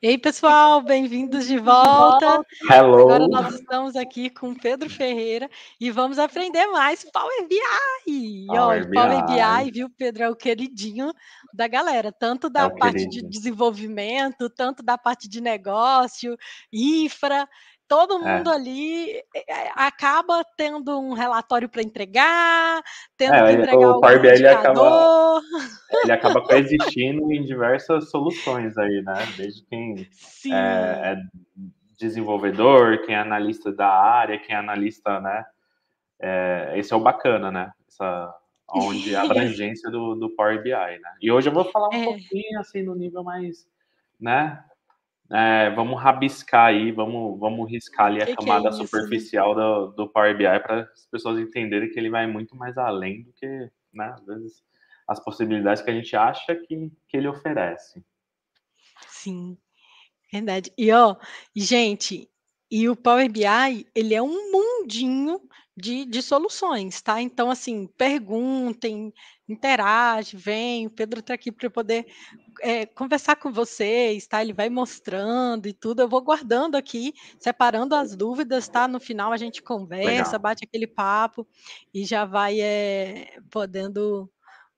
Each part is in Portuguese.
Ei, pessoal, bem-vindos de volta. Agora Hello. nós estamos aqui com Pedro Ferreira e vamos aprender mais Power BI. Power Power BI. BI, viu, Pedro, é o queridinho da galera, tanto É da o parte de queridinho. desenvolvimento, tanto da parte de negócio, infra. Todo mundo ali acaba tendo um relatório para entregar, tendo que entregar O Power algum BI indicador. ele acaba coexistindo em diversas soluções aí, né? Desde quem é Sim. desenvolvedor, quem é analista da área, quem é analista, né? Esse é o bacana, né? Onde a abrangência do Power BI, né? E hoje eu vou falar um É. pouquinho assim no nível mais, né? Vamos rabiscar aí, vamos riscar ali a Que é camada isso, né? superficial do Power BI para as pessoas entenderem que ele vai muito mais além do que, né, às vezes, as possibilidades que a gente acha que ele oferece. Sim, verdade. Gente, e o Power BI, ele é um mundinho de soluções, tá? Então, assim, perguntem, interage, vem, o Pedro está aqui para poder conversar com vocês, tá? Ele vai mostrando e tudo. Eu vou guardando aqui, separando as dúvidas, tá? No final a gente conversa, Legal. bate aquele papo e já vai podendo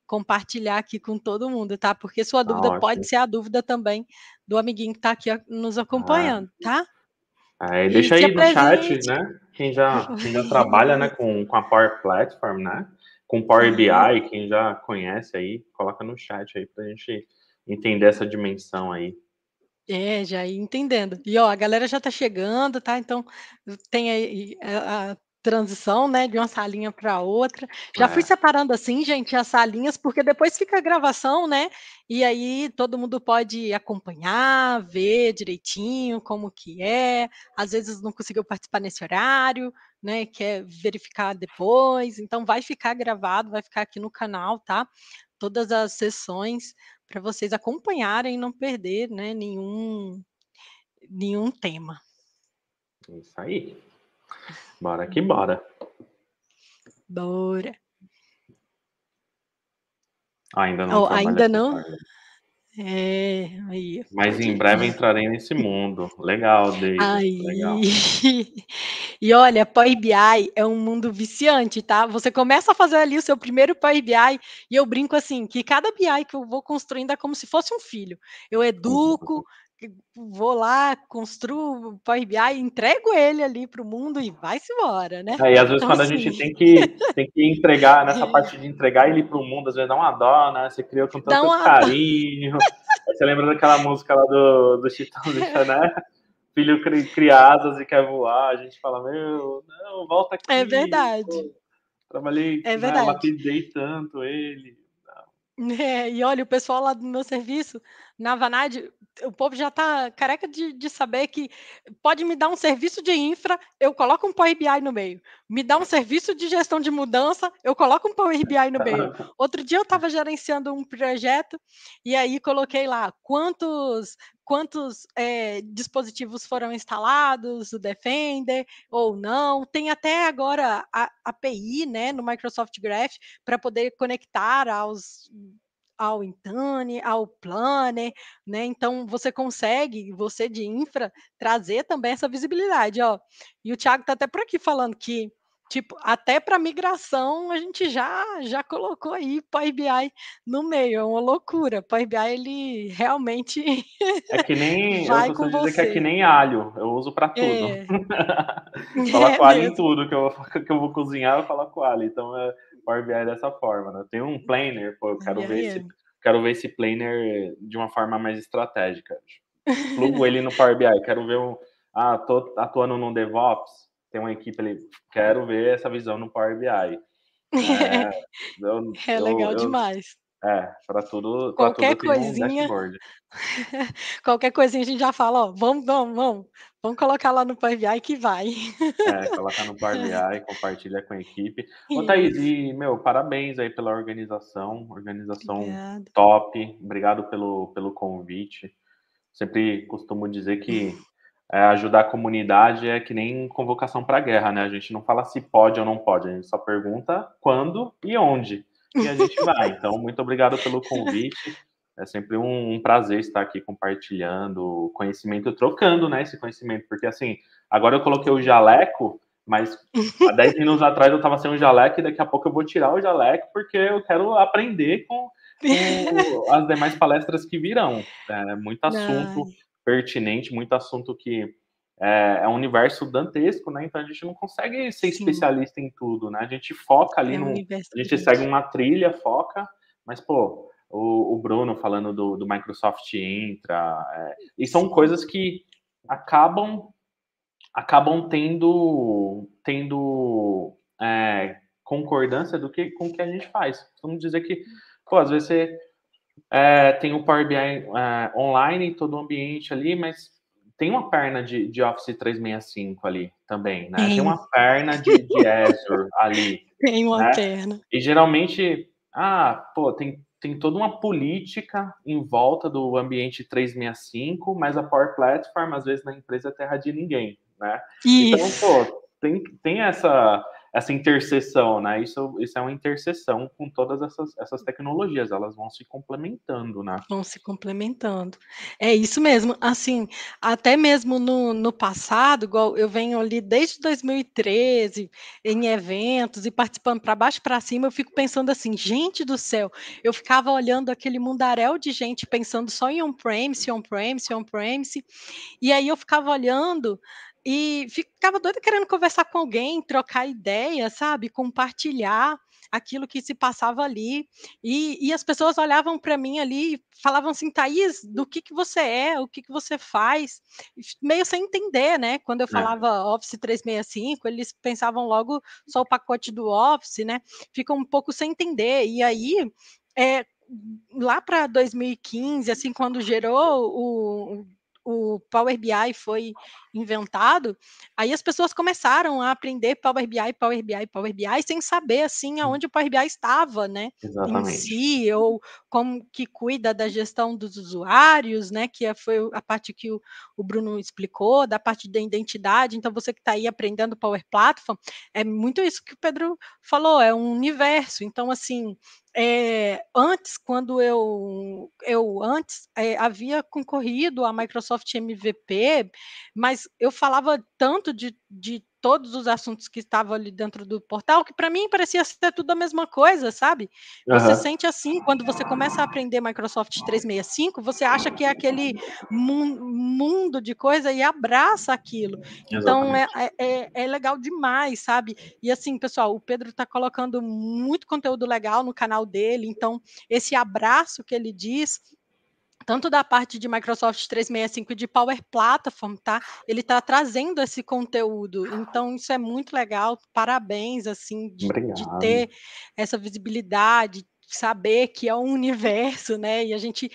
compartilhar aqui com todo mundo, tá? Porque sua Tá dúvida pode ótimo. ser a dúvida também do amiguinho que está aqui nos Ah, acompanhando, tá? E deixa se aí no chat, apresente. né? Quem já trabalha, né, com a Power Platform, né? Com Power Sim, BI, quem já conhece aí, coloca no chat aí para a gente entender essa dimensão aí. já ia entendendo. E a galera já está chegando, tá? Então tem aí a transição, né, de uma salinha para outra. Já fui É, separando assim, gente, as salinhas, porque depois fica a gravação, né? E aí todo mundo pode acompanhar, ver direitinho como que é. Às vezes não conseguiu participar nesse horário, né? Quer verificar depois. Então vai ficar gravado, vai ficar aqui no canal, tá? Todas as sessões para vocês acompanharem e não perder, né, nenhum tema. isso aí. Bora que bora. Bora. Ainda não trabalha Ainda com não? Power. Aí, Mas em breve entrarei nesse mundo. Legal, David. aí. Legal. E olha, Power BI é um mundo viciante, tá? Você começa a fazer ali o seu primeiro Power BI e eu brinco assim, que cada BI que eu vou construindo é como se fosse um filho. Eu educo, vou lá, construo o Power BI, entrego ele ali para o mundo e vai-se embora, né? E às vezes Então, quando a assim, gente tem que entregar, nessa parte de entregar ele para o mundo, às vezes dá uma dó, né? Você criou com dá tanto uma. carinho. Aí você lembra daquela música lá do Chitãozinho, né? Filho cria asas e quer voar. A gente fala, meu, não, volta É aqui. verdade, Pô, trabalhei, é né? verdade. Lapidei tanto ele. E olha, o pessoal lá do meu serviço, na Vanad, o povo já está careca de saber que pode me dar um serviço de infra, eu coloco um Power BI no meio. Me dá um serviço de gestão de mudança, eu coloco um Power BI no meio. Outro dia eu estava gerenciando um projeto e aí coloquei lá quantos dispositivos foram instalados, o Defender ou não. Tem até agora a API, né, no Microsoft Graph para poder conectar ao Intune, ao Planner, né? Então você consegue, você de infra, trazer também essa visibilidade, ó. E o Thiago tá até por aqui falando que, tipo, até para migração a gente já colocou aí Power BI no meio, é uma loucura. Power BI ele realmente É que nem, eu vai com costumo dizer que é que você. nem alho, eu uso para tudo. É, é Coloco alho em mesmo. tudo que eu vou cozinhar, eu coloco alho. Então, Power BI é dessa forma, né? Tem um planner, pô, eu Power BI quero ver esse planner de uma forma mais estratégica. Plugo ele no Power BI, quero ver tô atuando no DevOps, tem uma equipe ali, quero ver essa visão no Power BI. É, eu, é eu, legal eu, demais. para tudo Qualquer eu tenho um coisinha dashboard. Qualquer coisinha a gente já fala, ó, vamos colocar lá no Power BI que vai. Colocar no Power BI, compartilha com a equipe. Ô, Thaís, Isso. e, meu, parabéns aí pela organização Obrigada. top. Obrigado pelo convite. Sempre costumo dizer que ajudar a comunidade é que nem convocação para guerra, né? A gente não fala se pode ou não pode, a gente só pergunta quando e onde. E a gente vai. Então, muito obrigado pelo convite. É sempre um prazer estar aqui compartilhando conhecimento, trocando, né, esse conhecimento, porque assim, agora eu coloquei o jaleco, mas há 10 minutos atrás eu estava sem o jaleco e daqui a pouco eu vou tirar o jaleco, porque eu quero aprender com as demais palestras que virão. É muito assunto Ai, pertinente, muito assunto que é um universo dantesco, né? Então a gente não consegue ser sim, especialista em tudo, né? A gente foca ali é um no. universo A gente segue grande. uma trilha, foca, mas, pô, o Bruno falando do Microsoft Intra, e são Sim, coisas que acabam tendo concordância com o que a gente faz. Vamos dizer que, pô, às vezes você tem o Power BI online em todo o ambiente ali, mas tem uma perna de Office 365 ali também, né? Tem tem, uma perna de Azure ali, tem uma né? perna. E geralmente, pô, tem toda uma política em volta do ambiente 365, mas a Power Platform, às vezes, na empresa é terra de ninguém, né? Então, Isso. pô, tem essa interseção, né? Isso é uma interseção com todas essas tecnologias, elas vão se complementando, né? Vão se complementando. É isso mesmo, assim, até mesmo no passado, igual eu venho ali desde 2013 em eventos e participando para baixo e para cima, eu fico pensando assim: "Gente do céu", eu ficava olhando aquele mundaréu de gente pensando só em on-premise, on-premise, on-premise, e aí eu ficava olhando e ficava doida querendo conversar com alguém, trocar ideia, sabe, compartilhar aquilo que se passava ali. E as pessoas olhavam para mim ali e falavam assim: "Thaís, do que você é? O que você faz?" Meio sem entender, né, quando eu É, falava Office 365, eles pensavam logo só o pacote do Office, né, ficam um pouco sem entender. E aí, eh, lá para 2015, assim, quando gerou o Power BI foi inventado, aí as pessoas começaram a aprender Power BI, Power BI, Power BI, sem saber, assim, aonde o Power BI estava, né, em exatamente. si, ou como que cuida da gestão dos usuários, né, que foi a parte que o Bruno explicou, da parte da identidade. Então você que está aí aprendendo Power Platform, é muito isso que o Pedro falou, é um universo. Então, assim, antes, quando eu antes, havia concorrido à Microsoft MVP, mas eu falava tanto de todos os assuntos que estavam ali dentro do portal, que para mim parecia ser tudo a mesma coisa, sabe. Você Aham, sente assim, quando você começa a aprender Microsoft 365, você acha que é aquele mundo de coisa e abraça aquilo. Então é exatamente. é é legal demais, sabe. E assim, pessoal, o Pedro está colocando muito conteúdo legal no canal dele, então esse abraço que ele diz, tanto da parte de Microsoft 365 e de Power Platform, tá, ele está trazendo esse conteúdo, então isso é muito legal, parabéns, assim, de Obrigado. ter essa visibilidade, saber que é um universo, né, e a gente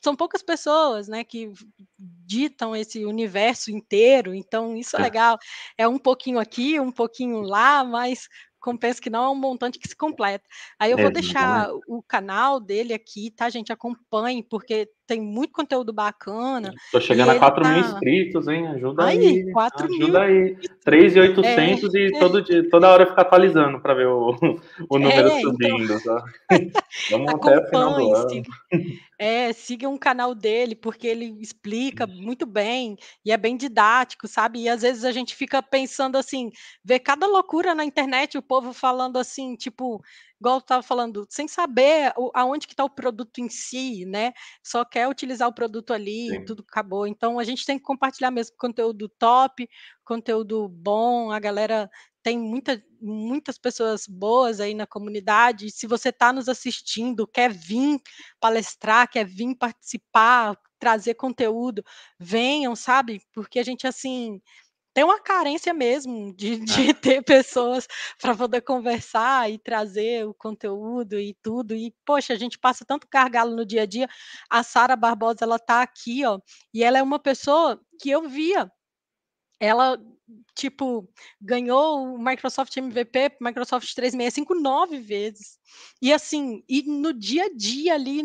são poucas pessoas, né, que ditam esse universo inteiro, então isso é É, legal, é um pouquinho aqui, um pouquinho lá, mas compensa que não é um montante que se completa. Aí eu vou deixar exatamente. o canal dele aqui, tá, gente, acompanhe, porque tem muito conteúdo bacana, Tô e chegando a ele 4.000 tá inscritos, hein, aí, 4.000 ajuda aí. inscritos. É, 3.800 e toda hora fica atualizando para ver o número então subindo, tá. Vamos até o final do acompanhe, ano. sigam o canal dele, porque ele explica muito bem, e é bem didático, sabe. E às vezes a gente fica pensando assim, vê cada loucura na internet, o povo falando assim, tipo, igual eu estava falando, sem saber aonde que está o produto em si, né, só quer utilizar o produto ali e Sim. tudo acabou. Então a gente tem que compartilhar mesmo conteúdo top, conteúdo bom, a galera tem muitas pessoas boas aí na comunidade. Se você está nos assistindo, quer vir palestrar, quer vir participar, trazer conteúdo, venham, sabe, porque a gente, assim, tem uma carência mesmo de É, de ter pessoas para poder conversar e trazer o conteúdo e tudo. E, poxa, a gente passa tanto gargalo no dia a dia. A Sara Barbosa, ela tá aqui, ó, e ela é uma pessoa que eu via ela, tipo, ganhou o Microsoft MVP, Microsoft 365 9 vezes. E assim, e no dia a dia ali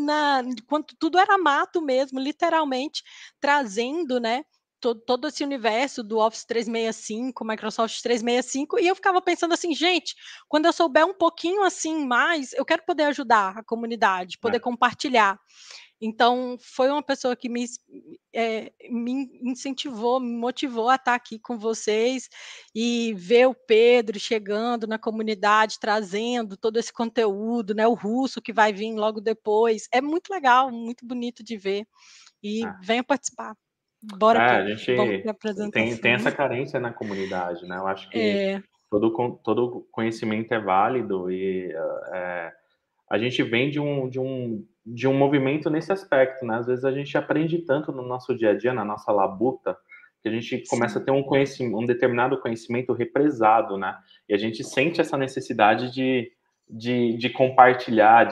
enquanto tudo era mato mesmo, literalmente, trazendo, né, todo esse universo do Office 365, Microsoft 365, e eu ficava pensando assim: "Gente, quando eu souber um pouquinho, assim, mais, eu quero poder ajudar a comunidade, poder é. compartilhar". Então, foi uma pessoa que me incentivou, me motivou a estar aqui com vocês e ver o Pedro chegando na comunidade, trazendo todo esse conteúdo, né, o russo que vai vir logo depois. É muito legal, muito bonito de ver. E É. venha participar. Bora, A Pedro, vamos para gente a tem apresentação. essa carência na comunidade, né, eu acho que É, todo conhecimento é válido e, a gente vem de um movimento nesse aspecto, né, às vezes a gente aprende tanto no nosso dia a dia, na nossa labuta, que a gente começa a sim, ter um determinado conhecimento represado, né, e a gente sente essa necessidade de compartilhar,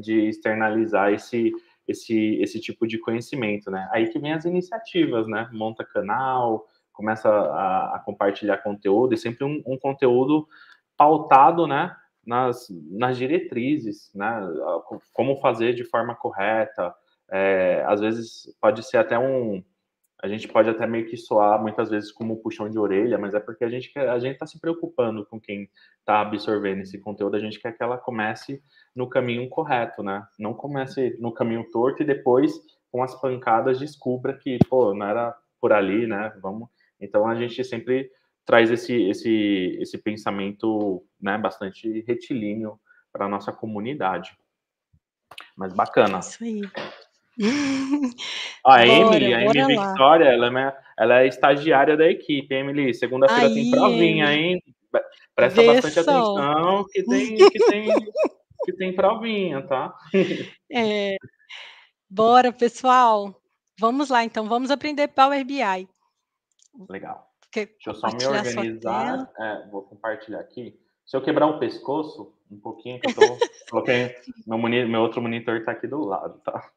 de externalizar esse tipo de conhecimento, né. Aí que vem as iniciativas, né, monta canal, começa a compartilhar conteúdo, e sempre um conteúdo pautado, né, nas diretrizes, né, como fazer de forma correta. Às vezes pode ser até a gente pode até meio que soar muitas vezes como um puxão de orelha, mas é porque a gente está se preocupando com quem está absorvendo esse conteúdo, a gente quer que ela comece no caminho correto, né? Não comece no caminho torto e depois, com as pancadas, descubra que, pô, não era por ali, né? Vamos. Então a gente sempre traz esse pensamento, né, bastante retilíneo para a nossa comunidade. Mas é bacana. isso aí. Bora, A Emily bora lá. Victoria, ela é estagiária da equipe, hein, Emily. Segunda-feira tem Aí, provinha, Emily, hein? Presta vê bastante só. atenção que tem provinha, tá? É, bora, pessoal. Vamos lá, então, vamos aprender Power BI. Legal. Quer Deixa eu só me compartilhar sua tela? organizar. Vou compartilhar aqui. Se eu quebrar o pescoço, um pouquinho que eu tô. Coloquei. Meu outro monitor tá aqui do lado, tá?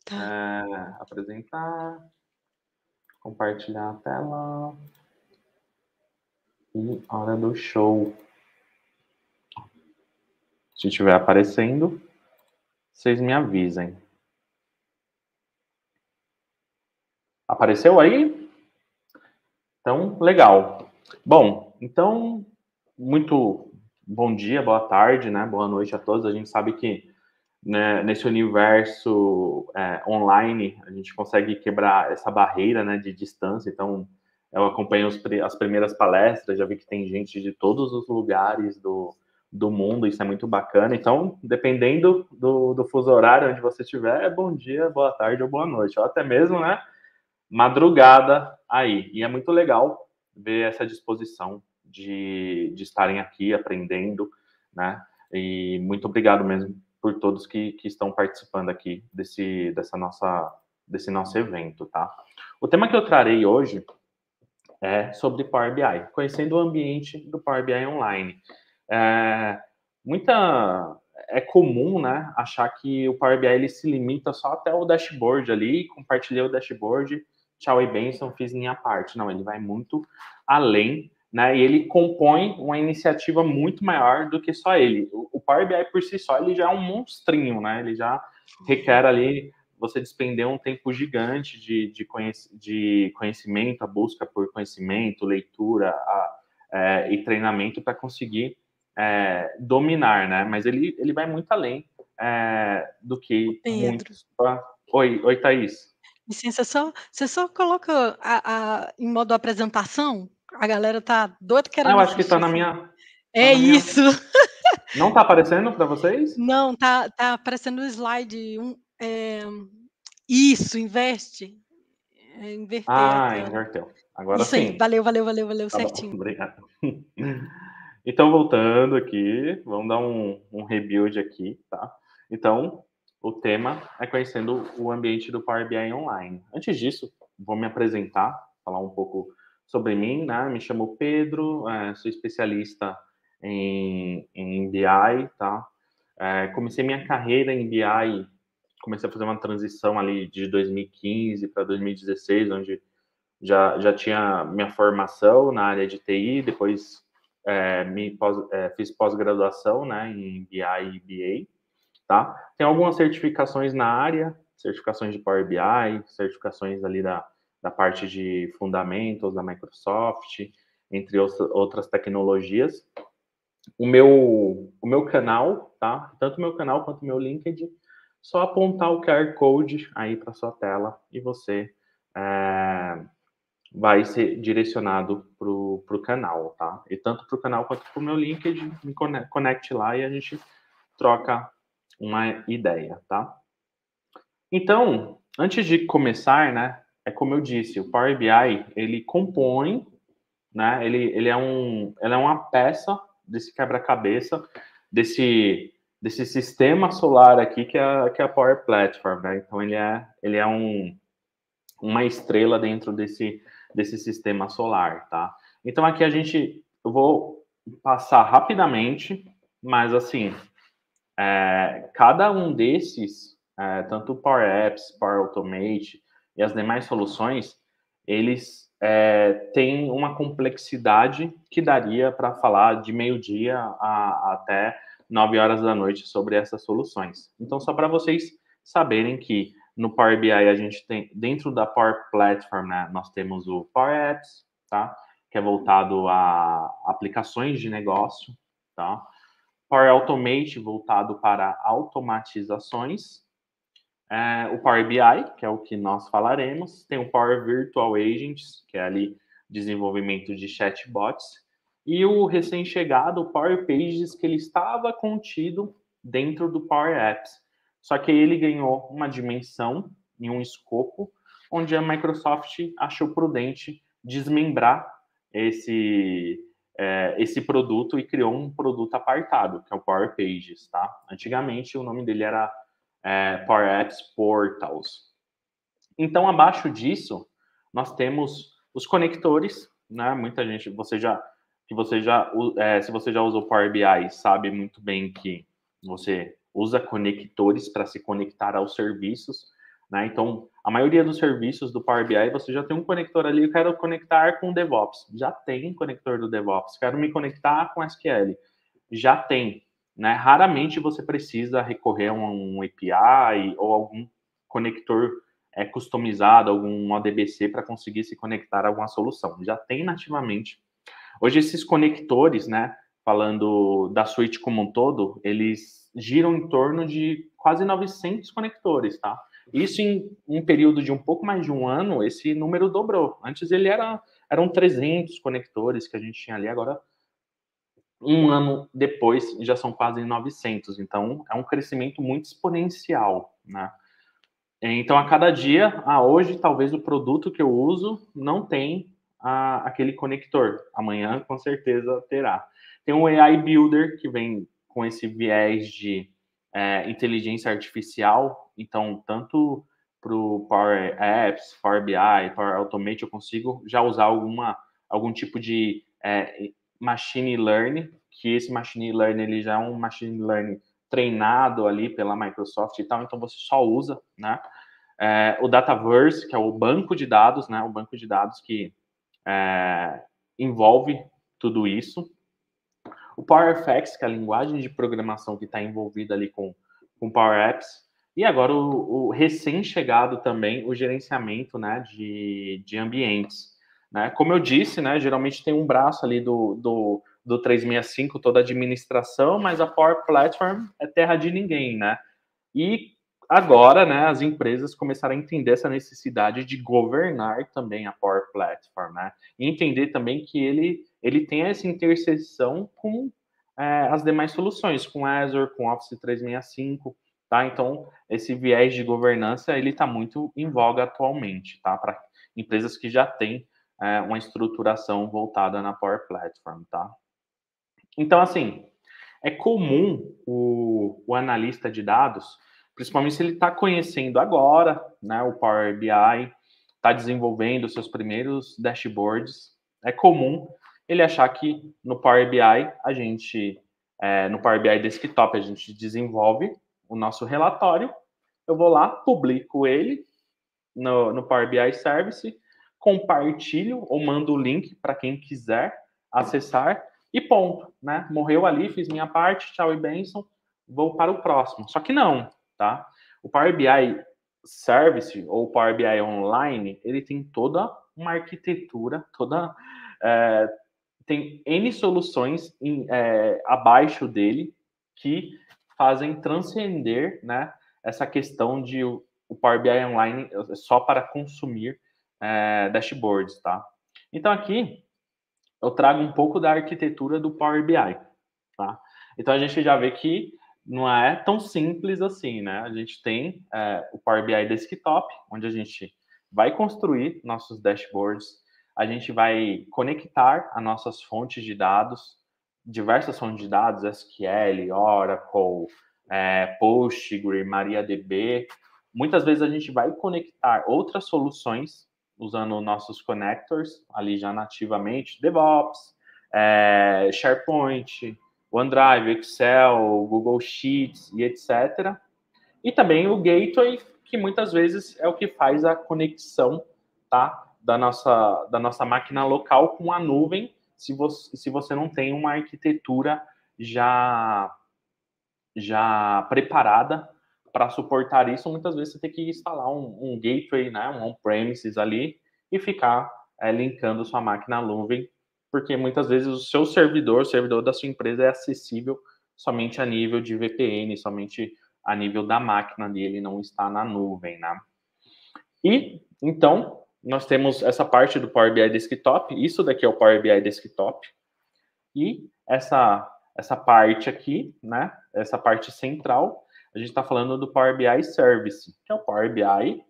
Tá. Apresentar, compartilhar a tela. E hora do show. Se estiver aparecendo, vocês me avisem. Apareceu aí? Então, legal. Bom, então, muito bom dia, boa tarde, né? Boa noite a todos. A gente sabe que, né, nesse universo online a gente consegue quebrar essa barreira, né, de distância. Então, eu acompanho as primeiras palestras, já vi que tem gente de todos os lugares do mundo, isso é muito bacana. Então, dependendo do fuso horário onde você estiver, bom dia, boa tarde ou boa noite, ou até mesmo, né, madrugada aí. E é muito legal ver essa disposição de estarem aqui aprendendo, né? E muito obrigado mesmo por todos que estão participando aqui desse nosso evento, tá? O tema que eu trarei hoje é sobre Power BI, conhecendo o ambiente do Power BI online. É, muita é comum, né, achar que o Power BI ele se limita só até o dashboard ali, compartilhei o dashboard, tchau e benção, fiz minha parte. Não, ele vai muito além, né, e ele compõe uma iniciativa muito maior do que só ele. O Power BI por si só, ele já é um monstrinho, né, ele já requer ali você despender um tempo gigante de conhecimento, a busca por conhecimento, leitura e treinamento para conseguir dominar, né? Mas ele vai muito além do Ô, que Pedro, muitos. Oi, Thaís. licença, você só coloca em modo apresentação? A galera tá doida Eu querendo acho que assistir esse. tá É na minha. isso. Não tá aparecendo para vocês? Não, tá aparecendo o slide isso, investe. Inverter a tela. Inverteu. Agora Isso aí, sim. valeu, valeu, valeu, valeu, Tá bom, certinho. obrigado. Então, voltando aqui, vamos dar um rebuild aqui, tá? Então, o tema é conhecendo o ambiente do Power BI online. Antes disso, vou me apresentar, falar um pouco sobre mim, né? Me chamo Pedro, sou especialista em BI, tá? Comecei minha carreira em BI, comecei a fazer uma transição ali de 2015 para 2016, onde já tinha minha formação na área de TI, depois fiz pós-graduação, né, em BI e BA, tá? Tem algumas certificações na área, certificações de Power BI, certificações ali da parte de fundamentos da Microsoft, entre outras tecnologias. O meu canal, tá? Tanto o meu canal quanto o meu LinkedIn só apontar o QR Code aí para sua tela e você é, vai ser direcionado para o canal, tá? E tanto para o canal quanto para o meu LinkedIn, me conecte lá e a gente troca uma ideia, tá? Então, antes de começar, né, é como eu disse, o Power BI, ele compõe, né, ele é uma peça desse quebra-cabeça, desse sistema solar aqui que é a Power Platform, né? Então, ele é uma estrela dentro desse sistema solar, tá? Então, aqui eu vou passar rapidamente, mas assim, cada um desses, tanto o Power Apps, Power Automate e as demais soluções, eles têm uma complexidade que daria para falar de meio-dia até 9 horas da noite sobre essas soluções. Então, só para vocês saberem que no Power BI a gente tem, dentro da Power Platform, né, nós temos o Power Apps, tá? Que é voltado a aplicações de negócio, tá? Power Automate voltado para automatizações, o Power BI, que é o que nós falaremos, tem o Power Virtual Agents, que é ali desenvolvimento de chatbots, e o recém-chegado Power Pages, que ele estava contido dentro do Power Apps. Só que ele ganhou uma dimensão e um escopo onde a Microsoft achou prudente desmembrar esse, esse produto e criou um produto apartado, que é o Power Pages, tá? Antigamente o nome dele era Power Apps Portals. Então, abaixo disso, nós temos os conectores, né? Muita gente, se você já usou Power BI, sabe muito bem que você usa conectores para se conectar aos serviços, né? Então, a maioria dos serviços do Power BI, você já tem um conector ali, eu quero conectar com o DevOps. Já tem conector do DevOps. Quero me conectar com SQL. Já tem, né? Raramente você precisa recorrer a um API ou algum conector customizado, algum ODBC para conseguir se conectar a alguma solução. Já tem nativamente. Hoje esses conectores, né, falando da suite como um todo, eles giram em torno de quase 900 conectores, tá? Isso em um período de um pouco mais de um ano, esse número dobrou. Antes eram 300 conectores que a gente tinha ali, agora um ano depois já são quase 900. Então é um crescimento muito exponencial, né? Então a cada dia, hoje talvez o produto que eu uso não tem aquele conector. Amanhã com certeza terá. Tem um AI Builder que vem com esse viés de inteligência artificial. Então tanto para o Power Apps, Power BI, Power Automate eu consigo já usar algum tipo de machine learning, que esse machine learning ele já é um machine learning treinado ali pela Microsoft e tal, então você só usa, né? O Dataverse, que é o banco de dados, né? O banco de dados que envolve tudo isso. O PowerFX, que é a linguagem de programação que está envolvida ali com Power Apps. E agora o recém-chegado também, o gerenciamento, né, de ambientes. Né? Como eu disse, né, geralmente tem um braço ali do 365, toda a administração, mas a Power Platform é terra de ninguém, né? E agora, né, as empresas começaram a entender essa necessidade de governar também a Power Platform, né? E entender também que ele tem essa interseção com as demais soluções, com Azure, com Office 365, tá? Então, esse viés de governança, ele está muito em voga atualmente, tá? Para empresas que já têm uma estruturação voltada na Power Platform, tá? Então, assim, é comum o analista de dados, principalmente se ele está conhecendo agora, né, o Power BI, está desenvolvendo seus primeiros dashboards, é comum ele achar que no Power BI no Power BI Desktop a gente desenvolve o nosso relatório, eu vou lá, publico ele no Power BI Service, compartilho ou mando o link para quem quiser acessar e ponto, né? Morreu ali, fiz minha parte, tchau e benção, vou para o próximo. Só que não, tá? O Power BI Service ou Power BI Online, ele tem toda uma arquitetura, tem N soluções abaixo dele que fazem transcender, né, essa questão de o Power BI Online só para consumir dashboards, tá? Então aqui eu trago um pouco da arquitetura do Power BI, tá? Então a gente já vê que não é tão simples assim, né? A gente tem o Power BI Desktop, onde a gente vai construir nossos dashboards, a gente vai conectar as nossas fontes de dados, diversas fontes de dados, SQL, Oracle, Postgre, MariaDB. Muitas vezes a gente vai conectar outras soluções usando nossos connectors ali já nativamente, DevOps, SharePoint, OneDrive, Excel, Google Sheets e etc. E também o gateway, que muitas vezes é o que faz a conexão, tá, da nossa máquina local com a nuvem, se você não tem uma arquitetura já preparada para suportar isso. Muitas vezes você tem que instalar um gateway, né, um on-premises ali, e ficar linkando sua máquina à nuvem, porque muitas vezes o seu servidor, o servidor da sua empresa é acessível somente a nível de VPN, somente a nível da máquina dele, não está na nuvem, né? E, então, nós temos essa parte do Power BI Desktop, isso daqui é o Power BI Desktop, e essa parte aqui, né, essa parte central, a gente está falando do Power BI Service, que é o Power BI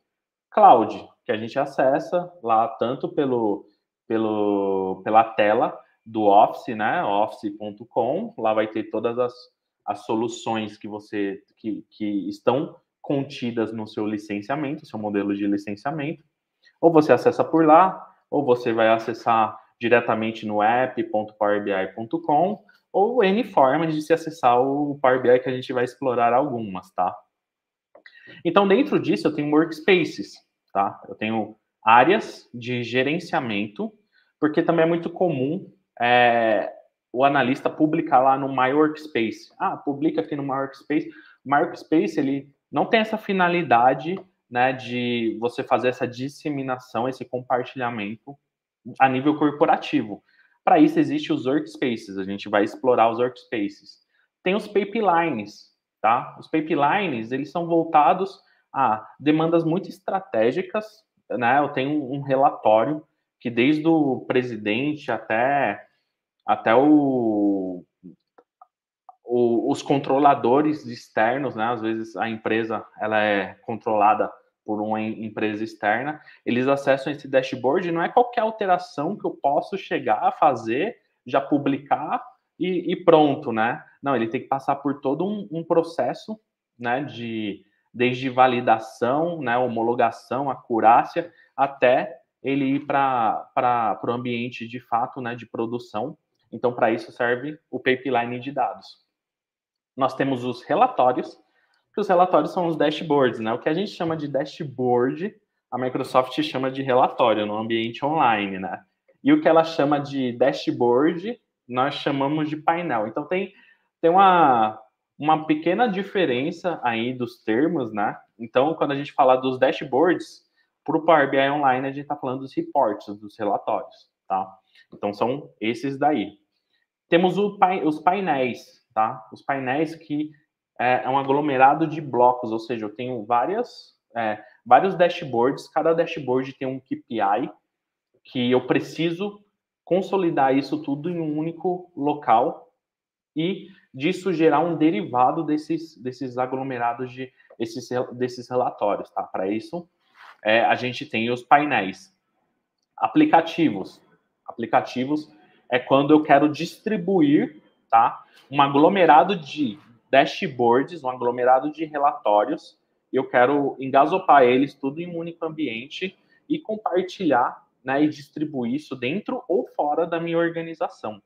Cloud, que a gente acessa lá tanto pela tela do Office, né, office.com, lá vai ter todas as soluções que estão contidas no seu licenciamento, seu modelo de licenciamento. Ou você acessa por lá, ou você vai acessar diretamente no app.powerbi.com, ou N formas de se acessar o Power BI, que a gente vai explorar algumas, tá? Então, dentro disso, eu tenho workspaces, tá? Eu tenho áreas de gerenciamento, porque também é muito comum o analista publicar lá no My Workspace. Ah, publica aqui no My Workspace. O My Workspace, ele não tem essa finalidade, né, de você fazer essa disseminação, esse compartilhamento a nível corporativo. Para isso, existem os workspaces. A gente vai explorar os workspaces. Tem os pipelines, tá? Os pipelines, eles são voltados a demandas muito estratégicas, né? Eu tenho um relatório que desde o presidente até os controladores externos, né? Às vezes a empresa ela é controlada por uma empresa externa, eles acessam esse dashboard, não é qualquer alteração que eu posso chegar a fazer, já publicar e pronto, né? Não, ele tem que passar por todo um processo, né, desde validação, né, homologação, acurácia, até ele ir para o ambiente de fato, né, de produção. Então, para isso serve o pipeline de dados. Nós temos os relatórios, que os relatórios são os dashboards, né? O que a gente chama de dashboard, a Microsoft chama de relatório no ambiente online, né? E o que ela chama de dashboard, nós chamamos de painel. Então tem uma pequena diferença aí dos termos, né? Então, quando a gente fala dos dashboards, para o Power BI Online, a gente está falando dos reports, dos relatórios, tá? Então, são esses daí. Temos os painéis, tá? Os painéis que é um aglomerado de blocos, ou seja, eu tenho vários dashboards, cada dashboard tem um KPI que eu preciso consolidar isso tudo em um único local e disso gerar um derivado desses aglomerados desses relatórios, tá? Para isso, a gente tem os painéis. Aplicativos. Aplicativos é quando eu quero distribuir, tá, um aglomerado de dashboards, um aglomerado de relatórios, eu quero engasopar eles tudo em um único ambiente e compartilhar, né, e distribuir isso dentro ou fora da minha organização.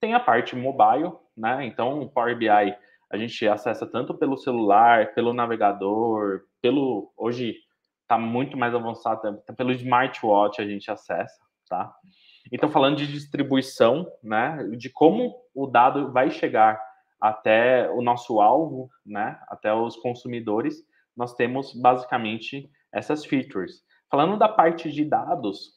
Tem a parte mobile, né? Então, o Power BI a gente acessa tanto pelo celular, pelo navegador, hoje está muito mais avançado, pelo smartwatch a gente acessa, tá? Então, falando de distribuição, né, de como o dado vai chegar até o nosso alvo, né, até os consumidores, nós temos basicamente essas features. Falando da parte de dados,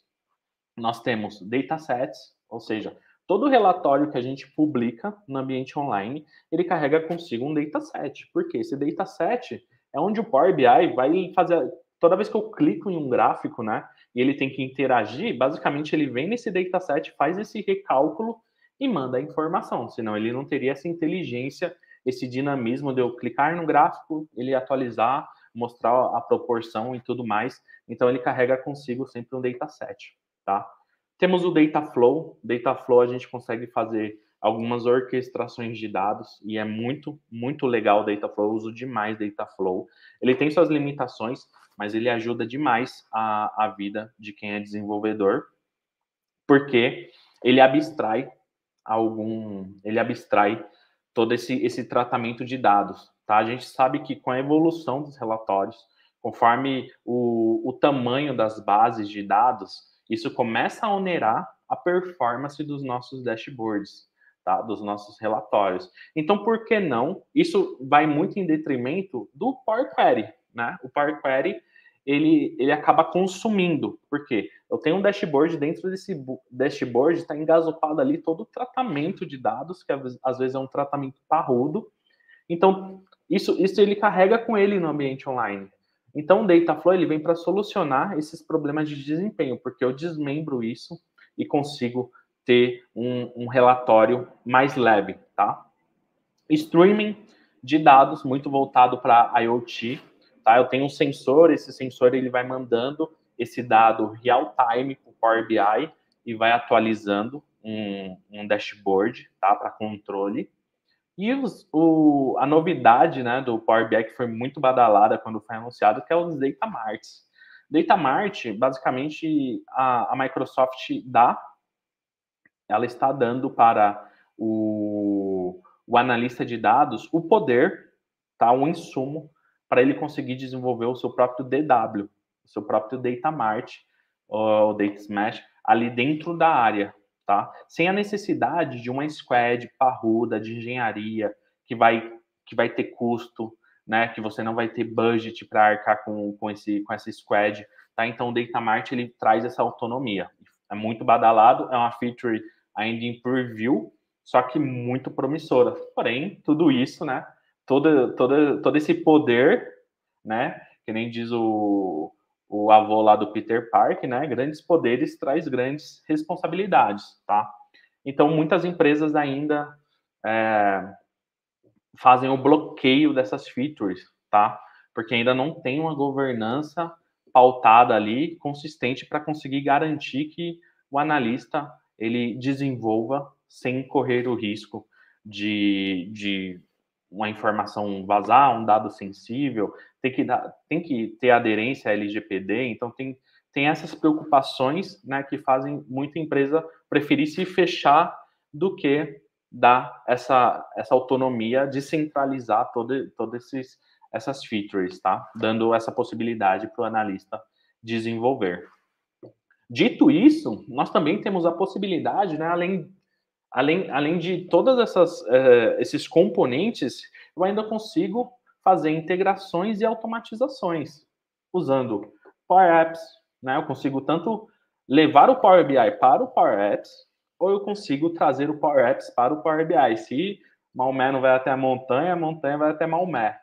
nós temos datasets, ou seja, todo relatório que a gente publica no ambiente online, ele carrega consigo um dataset. Por quê? Esse dataset, é onde o Power BI vai fazer, toda vez que eu clico em um gráfico, né, e ele tem que interagir, basicamente ele vem nesse dataset, faz esse recálculo e manda a informação, senão ele não teria essa inteligência, esse dinamismo de eu clicar no gráfico, ele atualizar, mostrar a proporção e tudo mais. Então ele carrega consigo sempre um dataset, tá? Temos o Dataflow. Dataflow a gente consegue fazer algumas orquestrações de dados e é muito, muito legal o Dataflow. Eu uso demais Dataflow. Ele tem suas limitações, mas ele ajuda demais a vida de quem é desenvolvedor, porque ele abstrai ele abstrai todo esse tratamento de dados, tá? A gente sabe que com a evolução dos relatórios, conforme o tamanho das bases de dados, isso começa a onerar a performance dos nossos dashboards, tá? Dos nossos relatórios. Então, por que não? Isso vai muito em detrimento do Power Query, né? O Power Query, ele acaba consumindo. Por quê? Eu tenho um dashboard, dentro desse dashboard está engasopado ali todo o tratamento de dados, que às vezes é um tratamento parrudo. Então, isso ele carrega com ele no ambiente online. Então, o Dataflow ele vem para solucionar esses problemas de desempenho, porque eu desmembro isso e consigo ter um relatório mais leve, tá? Streaming de dados, muito voltado para IoT, tá? Eu tenho um sensor, esse sensor ele vai mandando esse dado real time para o Power BI e vai atualizando um dashboard, tá? Para controle. E a novidade, né, do Power BI que foi muito badalada quando foi anunciado, que é os Data Marts. Data Mart, basicamente, a Microsoft ela está dando para o analista de dados o poder, tá, um insumo para ele conseguir desenvolver o seu próprio DW, o seu próprio Data Mart, o Data Smash, ali dentro da área, tá? Sem a necessidade de uma squad parruda de engenharia que vai ter custo, né? Que você não vai ter budget para arcar com essa squad, tá? Então o Data Mart ele traz essa autonomia. É muito badalado, é uma feature ainda em preview, só que muito promissora. Porém, tudo isso, né? Todo esse poder, né? Que nem diz o avô lá do Peter Park, né? Grandes poderes traz grandes responsabilidades, tá? Então, muitas empresas ainda fazem o bloqueio dessas features, tá? Porque ainda não tem uma governança pautada ali, consistente, para conseguir garantir que o analista ele desenvolva sem correr o risco de uma informação vazar, um dado sensível, tem que ter aderência à LGPD, então tem essas preocupações, né, que fazem muita empresa preferir se fechar do que dar essa autonomia de centralizar todas essas features, tá? Dando essa possibilidade para o analista desenvolver. Dito isso, nós também temos a possibilidade, né, além de todas esses componentes, eu ainda consigo fazer integrações e automatizações usando Power Apps, né? Eu consigo tanto levar o Power BI para o Power Apps, ou eu consigo trazer o Power Apps para o Power BI. Se Maomé não vai até a montanha vai até Maomé.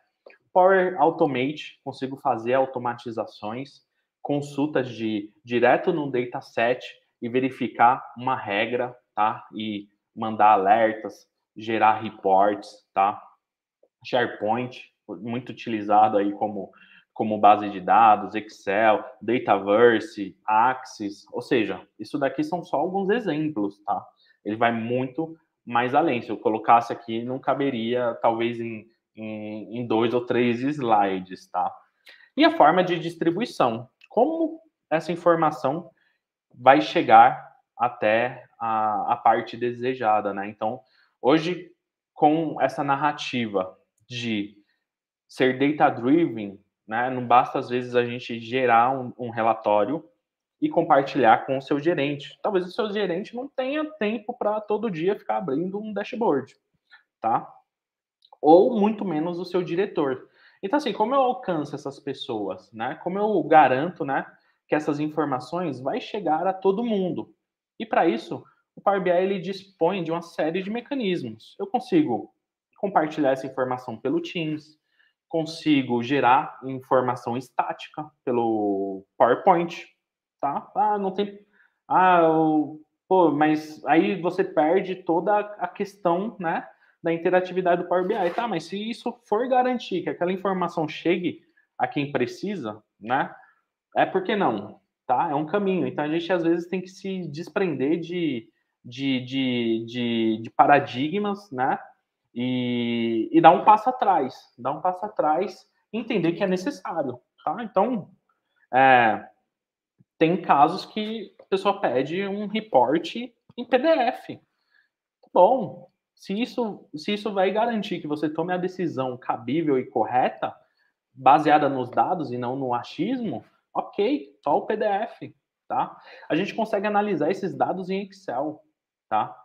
Power Automate, consigo fazer automatizações, consultas direto no dataset e verificar uma regra, tá? E mandar alertas, gerar reports, tá? SharePoint, muito utilizado aí como base de dados, Excel, Dataverse, Axis, ou seja, isso daqui são só alguns exemplos, tá? Ele vai muito mais além. Se eu colocasse aqui, não caberia, talvez, em 2 ou 3 slides, tá? E a forma de distribuição. Como essa informação vai chegar até a parte desejada, né? Então, hoje, com essa narrativa de ser data-driven, né? Não basta, às vezes, a gente gerar um relatório e compartilhar com o seu gerente. Talvez o seu gerente não tenha tempo para todo dia ficar abrindo um dashboard, tá? Ou muito menos o seu diretor. Então, assim, como eu alcanço essas pessoas, né? Como eu garanto, né, que essas informações vai chegar a todo mundo? E para isso, o Power BI ele dispõe de uma série de mecanismos. Eu consigo compartilhar essa informação pelo Teams, consigo gerar informação estática pelo PowerPoint, tá? Não tem... pô, mas aí você perde toda a questão, né, da interatividade do Power BI. Tá, mas se isso for garantir que aquela informação chegue a quem precisa, né, por que não? Tá? É um caminho. Então, a gente, às vezes, tem que se desprender de paradigmas, né, e dar um passo atrás. Dar um passo atrás e entender que é necessário, tá? Então, tem casos que a pessoa pede um report em PDF. Bom, se isso vai garantir que você tome a decisão cabível e correta, baseada nos dados e não no achismo, ok, só o PDF, tá? A gente consegue analisar esses dados em Excel, tá?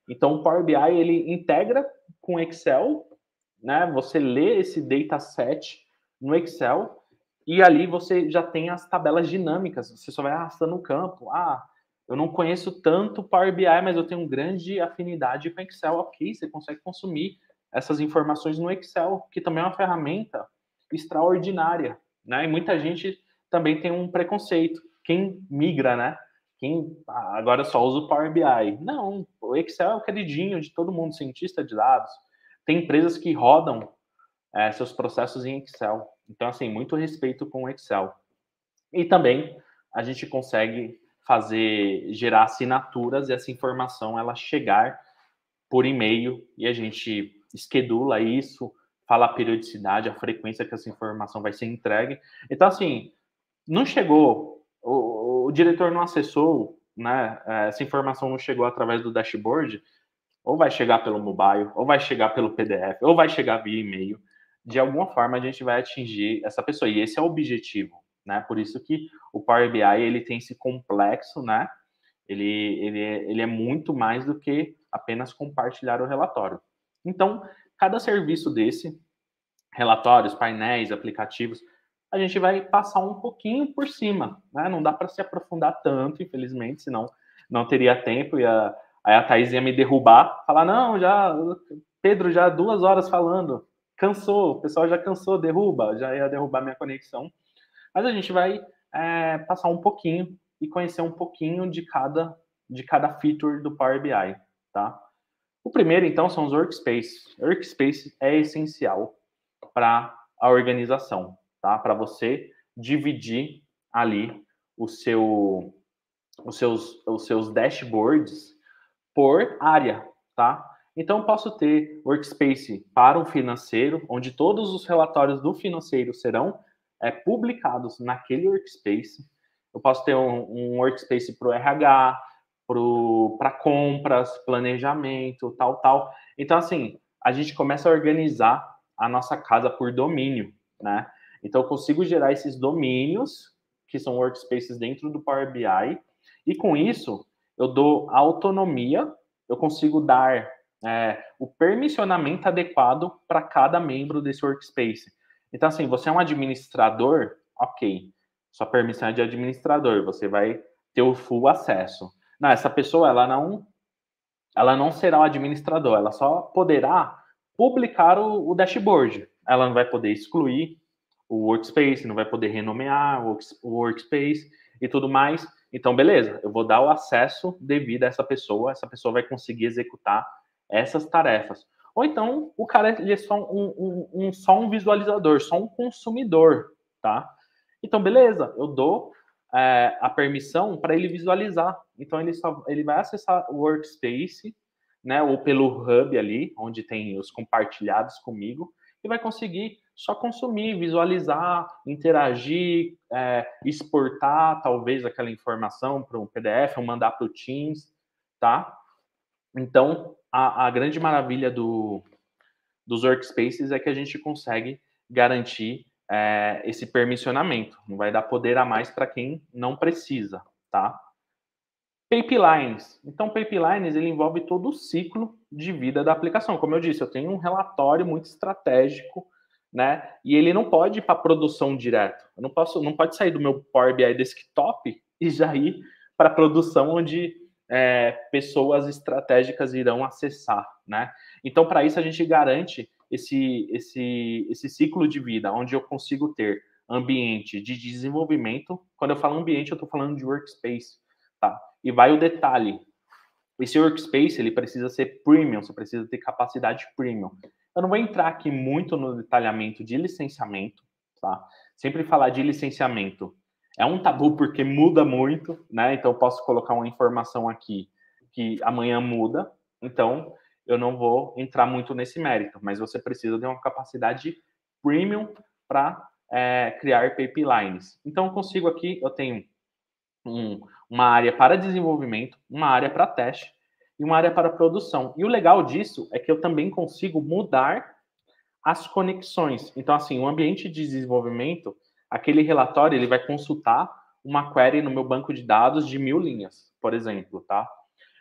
Então, o Power BI, ele integra com Excel, né? Você lê esse dataset no Excel e ali você já tem as tabelas dinâmicas, você só vai arrastando o campo. Eu não conheço tanto Power BI, mas eu tenho grande afinidade com Excel. Ok, você consegue consumir essas informações no Excel, que também é uma ferramenta extraordinária, né? E muita gente também tem um preconceito. Quem migra, né? Quem agora só usa o Power BI. Não, o Excel é o queridinho de todo mundo, cientista de dados. Tem empresas que rodam seus processos em Excel. Então, assim, muito respeito com o Excel. E também a gente consegue gerar assinaturas e essa informação ela chegar por e-mail e a gente schedula isso, fala a periodicidade, a frequência que essa informação vai ser entregue. Então, assim, não chegou, o diretor não acessou, né? Essa informação não chegou através do dashboard, ou vai chegar pelo mobile, ou vai chegar pelo PDF, ou vai chegar via e-mail. De alguma forma a gente vai atingir essa pessoa e esse é o objetivo, né? Por isso que o Power BI ele tem esse complexo, né? Ele é muito mais do que apenas compartilhar o relatório. Então, cada serviço desse, relatórios, painéis, aplicativos, a gente vai passar um pouquinho por cima, né? Não dá para se aprofundar tanto, infelizmente, senão não teria tempo e aí a Thaís ia me derrubar, falar, não, Pedro, já 2 horas falando, cansou, o pessoal já cansou, derruba, já ia derrubar minha conexão. Mas a gente vai passar um pouquinho e conhecer um pouquinho de cada feature do Power BI, tá? O primeiro, então, são os workspaces. Workspace é essencial para a organização, tá? Para você dividir ali os seus dashboards por área, tá? Então, eu posso ter workspace para o financeiro, onde todos os relatórios do financeiro serão publicados naquele workspace. Eu posso ter um workspace para o RH, para compras, planejamento, tal. Então, assim, a gente começa a organizar a nossa casa por domínio, né? Então, eu consigo gerar esses domínios, que são workspaces dentro do Power BI, e com isso, eu dou autonomia, eu consigo dar o permissionamento adequado para cada membro desse workspace. Então, assim, você é um administrador, ok. Sua permissão é de administrador, você vai ter o full acesso. Não, essa pessoa, ela não será o administrador, ela só poderá publicar o dashboard. Ela não vai poder excluir o workspace, não vai poder renomear o workspace e tudo mais. Então, beleza, eu vou dar o acesso devido a essa pessoa vai conseguir executar essas tarefas. Ou então, o cara ele é só um visualizador, só um consumidor, tá? Então, beleza, eu dou a permissão para ele visualizar. Então, ele vai acessar o workspace, né, ou pelo hub ali, onde tem os compartilhados comigo, e vai conseguir só consumir, visualizar, interagir, exportar talvez aquela informação para um PDF ou mandar para o Teams, tá? Então, a grande maravilha dos workspaces é que a gente consegue garantir esse permissionamento. Não vai dar poder a mais para quem não precisa, tá? Pipelines. Então, pipelines, ele envolve todo o ciclo de vida da aplicação. Como eu disse, eu tenho um relatório muito estratégico, né? E ele não pode ir para produção direto. Não pode sair do meu Power BI desktop e já ir para produção onde pessoas estratégicas irão acessar, né? Então, para isso, a gente garante esse ciclo de vida, onde eu consigo ter ambiente de desenvolvimento. Quando eu falo ambiente, eu estou falando de workspace, tá? E vai o detalhe. Esse workspace, ele precisa ser premium, você precisa ter capacidade premium. Eu não vou entrar aqui muito no detalhamento de licenciamento, tá? Sempre falar de licenciamento é um tabu porque muda muito, né? Então eu posso colocar uma informação aqui que amanhã muda, então eu não vou entrar muito nesse mérito, mas você precisa de uma capacidade premium para criar pipelines. Então eu consigo aqui, eu tenho uma área para desenvolvimento, uma área para teste e uma área para produção. E o legal disso é que eu também consigo mudar as conexões. Então, assim, o ambiente de desenvolvimento, aquele relatório, ele vai consultar uma query no meu banco de dados de 1000 linhas, por exemplo, tá?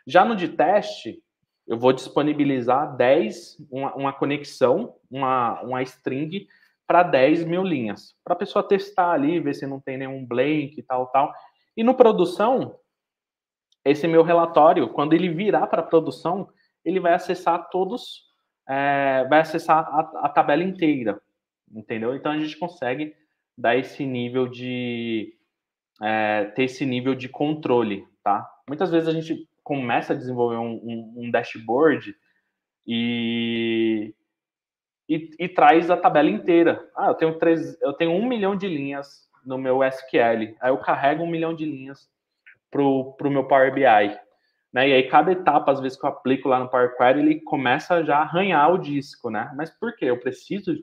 Já no de teste, eu vou disponibilizar uma conexão, uma string para 10.000 linhas, para a pessoa testar ali, ver se não tem nenhum blank e tal, tal. E no produção, esse meu relatório, quando ele virar para produção, ele vai acessar vai acessar a tabela inteira, entendeu? Então a gente consegue dar esse nível ter esse nível de controle, tá? Muitas vezes a gente começa a desenvolver um dashboard e traz a tabela inteira. Eu tenho 1 milhão de linhas no meu SQL, aí eu carrego 1 milhão de linhas pro meu Power BI. Né? E aí, cada etapa, às vezes, que eu aplico lá no Power Query, ele começa já a arranhar o disco, né? Mas por quê? Eu preciso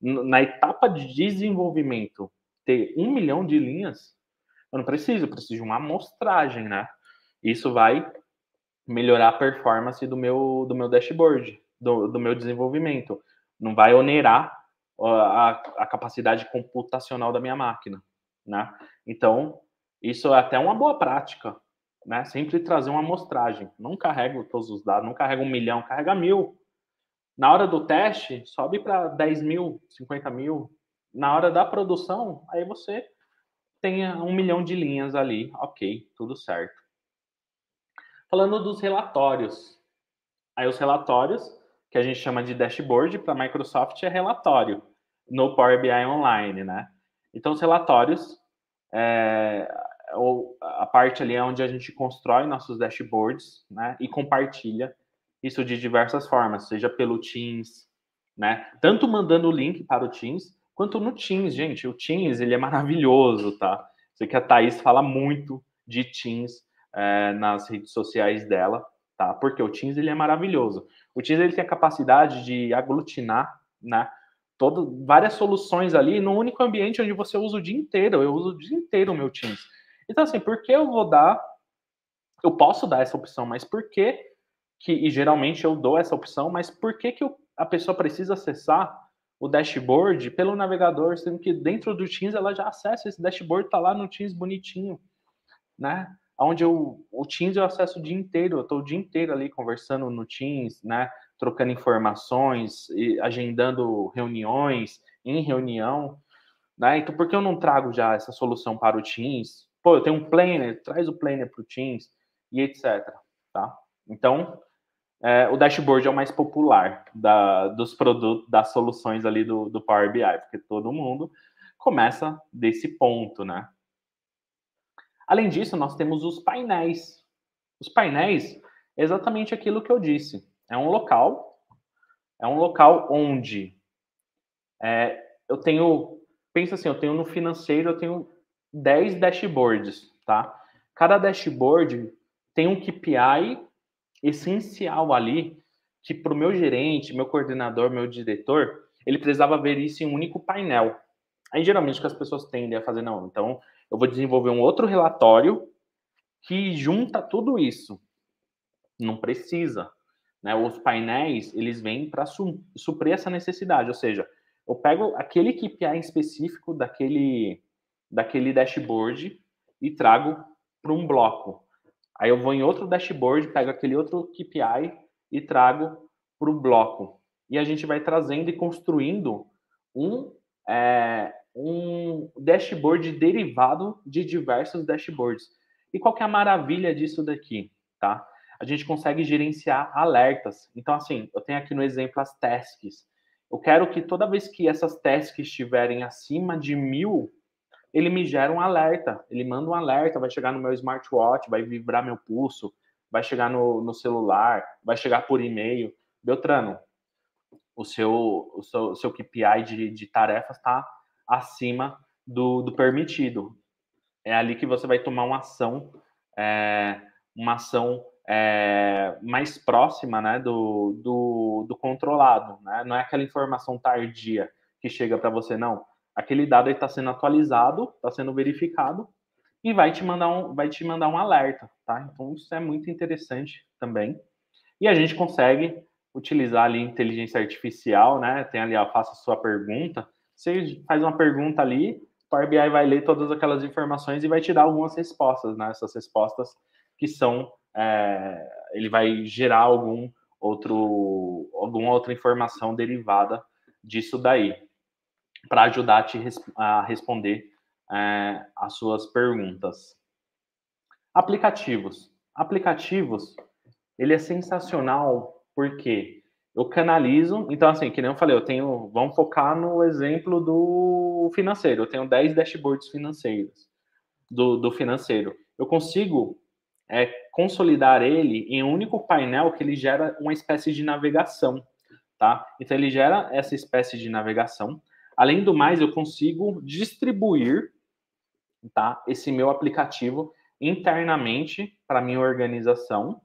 na etapa de desenvolvimento, ter 1 milhão de linhas? Eu preciso de uma amostragem, né? Isso vai melhorar a performance do meu dashboard, do meu desenvolvimento. Não vai onerar a capacidade computacional da minha máquina, né? Então, isso é até uma boa prática, né? Sempre trazer uma amostragem. Não carrego todos os dados, não carrega 1 milhão, carrega 1000. Na hora do teste, sobe para 10.000, 50.000. Na hora da produção, aí você tem 1 milhão de linhas ali, ok, tudo certo. Falando dos relatórios. Aí os relatórios, que a gente chama de dashboard, para a Microsoft é relatório, no Power BI Online, né? Então, os relatórios, a parte ali é onde a gente constrói nossos dashboards, né? E compartilha isso de diversas formas, seja pelo Teams, né? Tanto mandando o link para o Teams, quanto no Teams, gente. O Teams, ele é maravilhoso, tá? Sei que a Thaís fala muito de Teams nas redes sociais dela, tá? Porque o Teams, ele é maravilhoso. O Teams, ele tem a capacidade de aglutinar, né? Várias soluções ali no único ambiente onde você usa o dia inteiro. Eu uso o dia inteiro o meu Teams. Então, assim, por que eu vou dar... Eu posso dar essa opção, mas por que e geralmente eu dou essa opção, mas por que a pessoa precisa acessar o dashboard pelo navegador, sendo que dentro do Teams ela já acessa esse dashboard, tá lá no Teams bonitinho, né? Onde o Teams eu acesso o dia inteiro, eu tô o dia inteiro ali conversando no Teams, né? Trocando informações, agendando reuniões, em reunião, né? Então, por que eu não trago já essa solução para o Teams? Pô, eu tenho um planner, traz o planner para o Teams e etc, tá? Então, o dashboard é o mais popular dos produtos, das soluções ali do Power BI, porque todo mundo começa desse ponto, né? Além disso, nós temos os painéis. Os painéis é exatamente aquilo que eu disse. É um local onde eu tenho, pensa assim, eu tenho no financeiro, eu tenho 10 dashboards, tá? Cada dashboard tem um KPI essencial ali que para o meu gerente, meu coordenador, meu diretor, ele precisava ver isso em um único painel. Aí geralmente o que as pessoas tendem a fazer, não, então eu vou desenvolver um outro relatório que junta tudo isso. Não precisa, né? Os painéis, eles vêm para suprir essa necessidade, ou seja, eu pego aquele KPI específico daquele dashboard e trago para um bloco. Aí eu vou em outro dashboard, pego aquele outro KPI e trago para o bloco. E a gente vai trazendo e construindo um dashboard derivado de diversos dashboards. E qual que é a maravilha disso daqui, tá? A gente consegue gerenciar alertas. Então, assim, eu tenho aqui no exemplo as tasks. Eu quero que toda vez que essas tasks estiverem acima de 1.000, ele me gera um alerta. Ele manda um alerta, vai chegar no meu smartwatch, vai vibrar meu pulso, vai chegar no celular, vai chegar por e-mail. Beltrano, o seu KPI de tarefas está acima do permitido. É ali que você vai tomar uma ação mais próxima, né, do controlado, né? Não é aquela informação tardia que chega para você, não. Aquele dado está sendo atualizado, está sendo verificado e vai te mandar um alerta, tá? Então isso é muito interessante também. E a gente consegue utilizar ali inteligência artificial, né? Tem ali, ó, faça a sua pergunta. Você faz uma pergunta ali, o Power BI vai ler todas aquelas informações e vai te dar algumas respostas, né? Essas respostas que são, ele vai gerar alguma outra informação derivada disso daí, para ajudar a responder as suas perguntas. Aplicativos, ele é sensacional porque eu canalizo. Então, assim, que nem eu falei, vamos focar no exemplo do financeiro. Eu tenho 10 dashboards financeiros do financeiro. Eu consigo consolidar ele em um único painel que ele gera uma espécie de navegação, tá? Então, ele gera essa espécie de navegação. Além do mais, eu consigo distribuir, tá, esse meu aplicativo internamente para minha organização,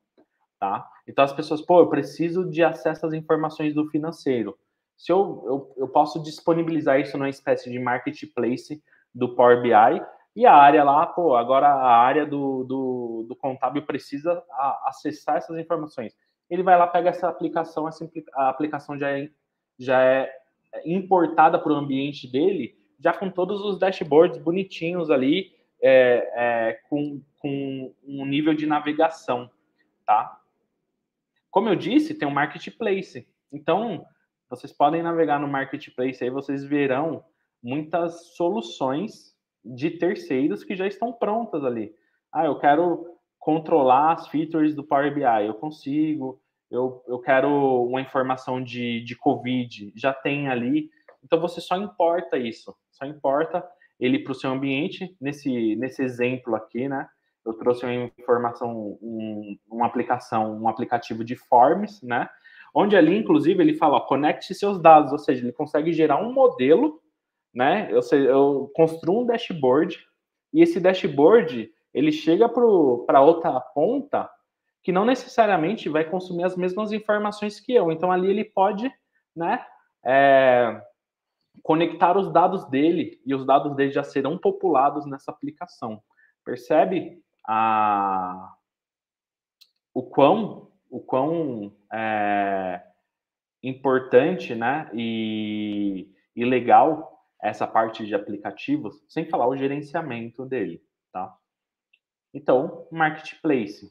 tá? Então as pessoas, pô, eu preciso de acesso às informações do financeiro. Se eu posso disponibilizar isso numa espécie de marketplace do Power BI, e a área lá, pô, agora a área do contábil precisa acessar essas informações. Ele vai lá, pega essa aplicação, a aplicação já é importada para o ambiente dele, já com todos os dashboards bonitinhos ali, com um nível de navegação, tá? Como eu disse, tem um marketplace. Então, vocês podem navegar no marketplace aí, vocês verão muitas soluções de terceiros que já estão prontas ali. Ah, eu quero controlar as features do Power BI, eu consigo. Eu quero uma informação de Covid, já tem ali. Então, você só importa isso. Só importa ele para o seu ambiente. Nesse exemplo aqui, né? Eu trouxe uma informação, uma aplicação, um aplicativo de forms, né? Onde ali, inclusive, ele fala, ó, conecte seus dados, ou seja, ele consegue gerar um modelo, né? Eu construo um dashboard e esse dashboard ele chega para outra ponta que não necessariamente vai consumir as mesmas informações que eu. Então ali ele pode, né? Conectar os dados dele e os dados dele já serão populados nessa aplicação. Percebe o quão importante, né, e legal essa parte de aplicativos, sem falar o gerenciamento dele, tá? Então, marketplace.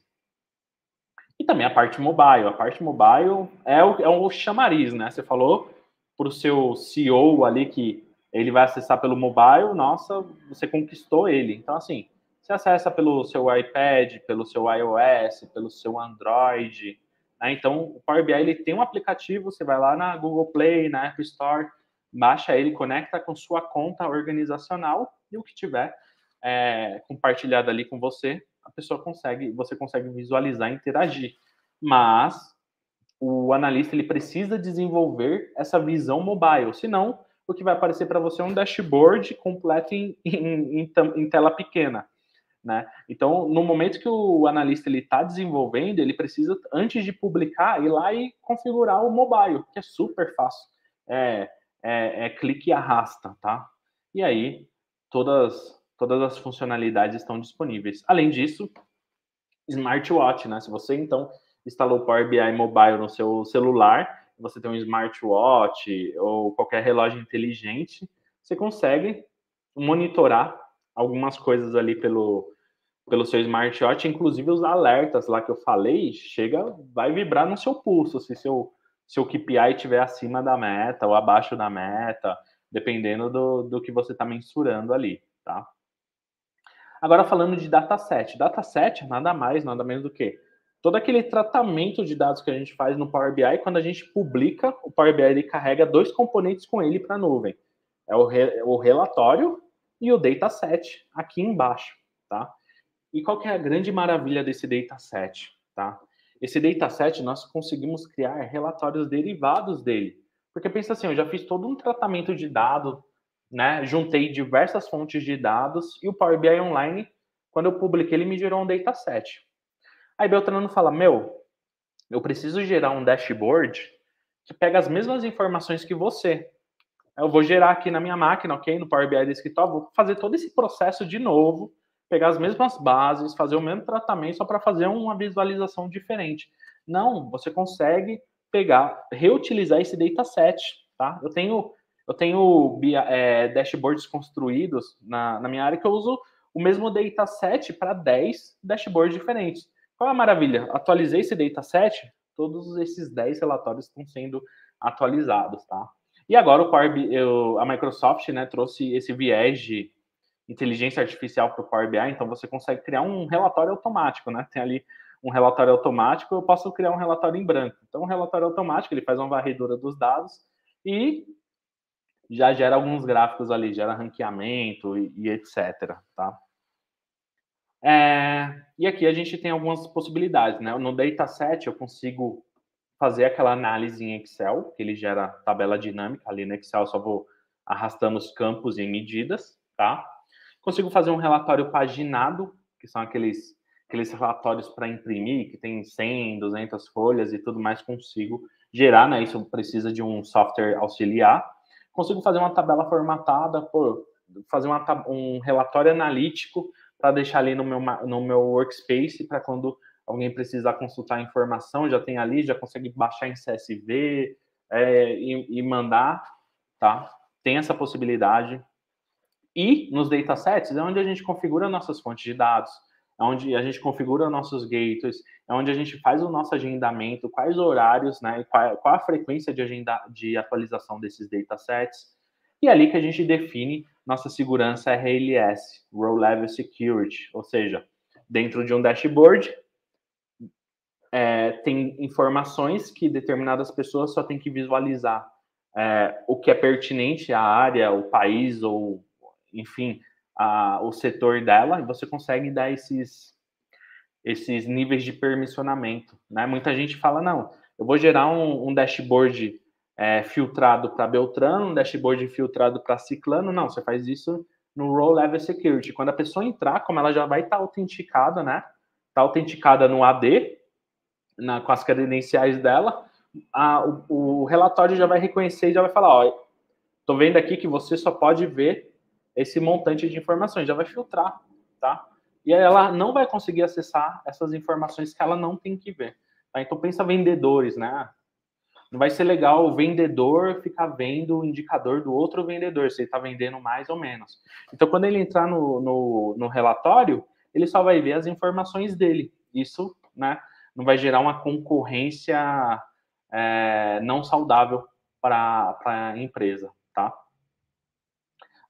E também a parte mobile. A parte mobile é o chamariz, né? Você falou para o seu CEO ali que ele vai acessar pelo mobile, nossa, você conquistou ele. Então, assim, você acessa pelo seu iPad, pelo seu iOS, pelo seu Android, né? Então, o Power BI ele tem um aplicativo, você vai lá na Google Play, na App Store, baixa ele, conecta com sua conta organizacional e o que tiver compartilhado ali com você, você consegue visualizar e interagir. Mas o analista ele precisa desenvolver essa visão mobile, senão o que vai aparecer para você é um dashboard completo em tela pequena, né? Então, no momento que o analista ele está desenvolvendo, ele precisa, antes de publicar, ir lá e configurar o mobile, que é super fácil. Clique e arrasta, tá? E aí, todas as funcionalidades estão disponíveis. Além disso, smartwatch, né? Se você, então, instalou o Power BI Mobile no seu celular, você tem um smartwatch ou qualquer relógio inteligente, você consegue monitorar algumas coisas ali pelo seu smartwatch, inclusive os alertas lá que eu falei, vai vibrar no seu pulso, se seu KPI estiver acima da meta ou abaixo da meta, dependendo do que você está mensurando ali, tá? Agora falando de dataset. Dataset nada mais, nada menos do que todo aquele tratamento de dados que a gente faz no Power BI, quando a gente publica, o Power BI ele carrega dois componentes com ele para a nuvem. É o relatório e o dataset aqui embaixo, tá? E qual que é a grande maravilha desse dataset, tá? Esse dataset, nós conseguimos criar relatórios derivados dele. Porque pensa assim, eu já fiz todo um tratamento de dados, né? Juntei diversas fontes de dados e o Power BI Online, quando eu publiquei, ele me gerou um dataset. Aí Beltrano fala, eu preciso gerar um dashboard que pega as mesmas informações que você. Eu vou gerar aqui na minha máquina, ok? No Power BI Desktop, vou fazer todo esse processo de novo, pegar as mesmas bases, fazer o mesmo tratamento só para fazer uma visualização diferente. Não, você consegue pegar, reutilizar esse dataset, tá? Eu tenho dashboards construídos na minha área que eu uso o mesmo dataset para 10 dashboards diferentes. Qual é a maravilha? Atualizei esse dataset, todos esses 10 relatórios estão sendo atualizados, tá? E agora a Microsoft, né, trouxe esse viés de inteligência artificial para o Power BI, então você consegue criar um relatório automático, né? Tem ali um relatório automático, eu posso criar um relatório em branco. Então, um relatório automático, ele faz uma varredura dos dados e já gera alguns gráficos ali, gera ranqueamento e etc, tá? E aqui a gente tem algumas possibilidades, né? No dataset eu consigo fazer aquela análise em Excel, que ele gera tabela dinâmica. Ali no Excel eu só vou arrastando os campos em medidas, tá? Consigo fazer um relatório paginado, que são aqueles relatórios para imprimir, que tem 100, 200 folhas e tudo mais, consigo gerar, né? Isso precisa de um software auxiliar. Consigo fazer uma tabela formatada, fazer um relatório analítico para deixar ali no meu workspace, para quando alguém precisar consultar a informação, já tem ali, já consegue baixar em CSV e mandar, tá? Tem essa possibilidade. E nos datasets é onde a gente configura nossas fontes de dados, é onde a gente configura nossos gateways, é onde a gente faz o nosso agendamento, quais horários, né, qual a frequência de atualização desses datasets. E é ali que a gente define nossa segurança RLS, Row Level Security, ou seja, dentro de um dashboard, tem informações que determinadas pessoas só têm que visualizar o que é pertinente à área, o país ou, enfim, o setor dela, e você consegue dar esses níveis de permissionamento, né? Muita gente fala, não, eu vou gerar um dashboard filtrado para Beltrano, um dashboard filtrado para Ciclano. Não, você faz isso no Row Level Security. Quando a pessoa entrar, como ela já vai estar autenticada, né? Está autenticada no AD, com as credenciais dela, o relatório já vai reconhecer e já vai falar, ó, tô vendo aqui que você só pode ver esse montante de informações, já vai filtrar, tá? E aí ela não vai conseguir acessar essas informações que ela não tem que ver, tá? Então pensa vendedores, né? Não vai ser legal o vendedor ficar vendo o indicador do outro vendedor, se ele está vendendo mais ou menos. Então, quando ele entrar no relatório, ele só vai ver as informações dele. Isso, né, não vai gerar uma concorrência não saudável para a empresa, tá?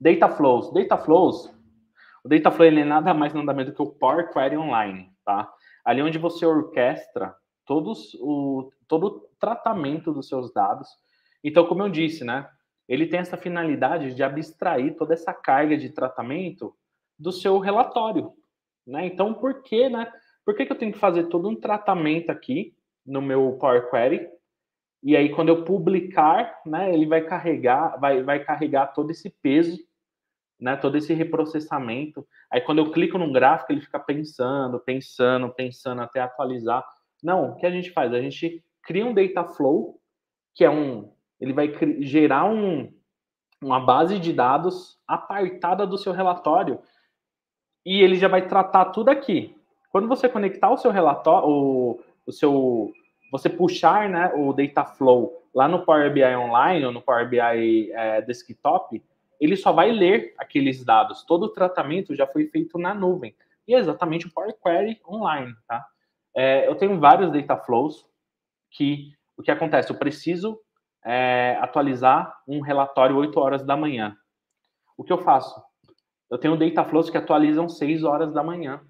Data Flows. O Data Flow ele é nada mais nada menos do que o Power Query Online, tá? Ali onde você orquestra todo o tratamento dos seus dados. Então, como eu disse, né? Ele tem essa finalidade de abstrair toda essa carga de tratamento do seu relatório, né? Então, por que, né? Por que eu tenho que fazer todo um tratamento aqui no meu Power Query? E aí, quando eu publicar, né? Ele vai carregar todo esse peso, né, todo esse reprocessamento. Aí quando eu clico num gráfico, ele fica pensando até atualizar. Não, o que a gente faz? A gente cria um data flow, que ele vai gerar uma base de dados apartada do seu relatório e ele já vai tratar tudo aqui. Quando você conectar o seu relatório, você puxar, né, o data flow lá no Power BI Online ou no Power BI Desktop, ele só vai ler aqueles dados. Todo o tratamento já foi feito na nuvem. E é exatamente o Power Query Online, tá? Eu tenho vários data flows que o que acontece? Eu preciso atualizar um relatório 8 horas da manhã. O que eu faço? Eu tenho data flows que atualizam 6 horas da manhã.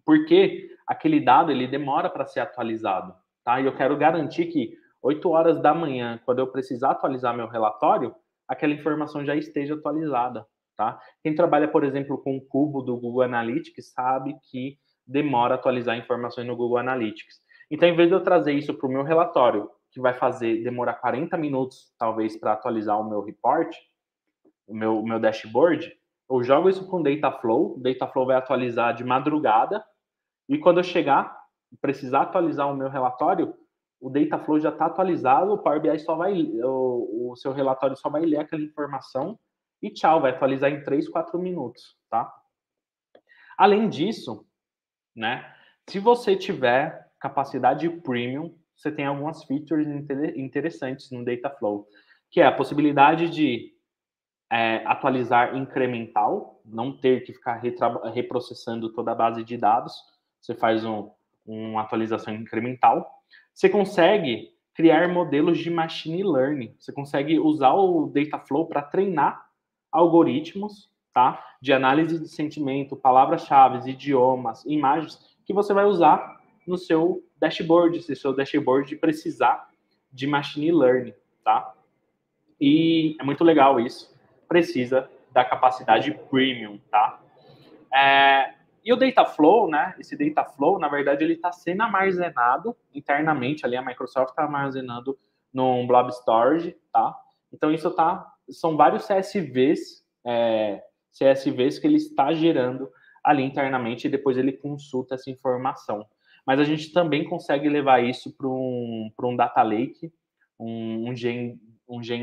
Porque aquele dado ele demora para ser atualizado, tá? E eu quero garantir que 8 horas da manhã, quando eu precisar atualizar meu relatório, aquela informação já esteja atualizada, tá? Quem trabalha, por exemplo, com o cubo do Google Analytics sabe que demora a atualizar informações no Google Analytics. Então, em vez de eu trazer isso para o meu relatório, que vai demorar 40 minutos, talvez, para atualizar o meu report, o meu dashboard, eu jogo isso com o Dataflow, o Dataflow vai atualizar de madrugada, e quando eu chegar e precisar atualizar o meu relatório, o Dataflow já está atualizado, o Power BI só vai, o seu relatório só vai ler aquela informação e tchau, vai atualizar em 3, 4 minutos, tá? Além disso, né, se você tiver capacidade premium, você tem algumas features interessantes no Dataflow, que é a possibilidade de atualizar incremental, não ter que ficar reprocessando toda a base de dados, você faz uma atualização incremental. Você consegue criar modelos de machine learning, você consegue usar o Dataflow para treinar algoritmos, tá? De análise de sentimento, palavras-chave, idiomas, imagens, que você vai usar no seu dashboard, se o seu dashboard precisar de machine learning, tá? E é muito legal isso. Precisa da capacidade premium, tá? E o Dataflow, né? Esse Dataflow, na verdade, ele está sendo armazenado internamente, ali a Microsoft está armazenando num Blob Storage, tá? Então isso são vários CSVs que ele está gerando ali internamente e depois ele consulta essa informação. Mas a gente também consegue levar isso para um Data Lake, um Gen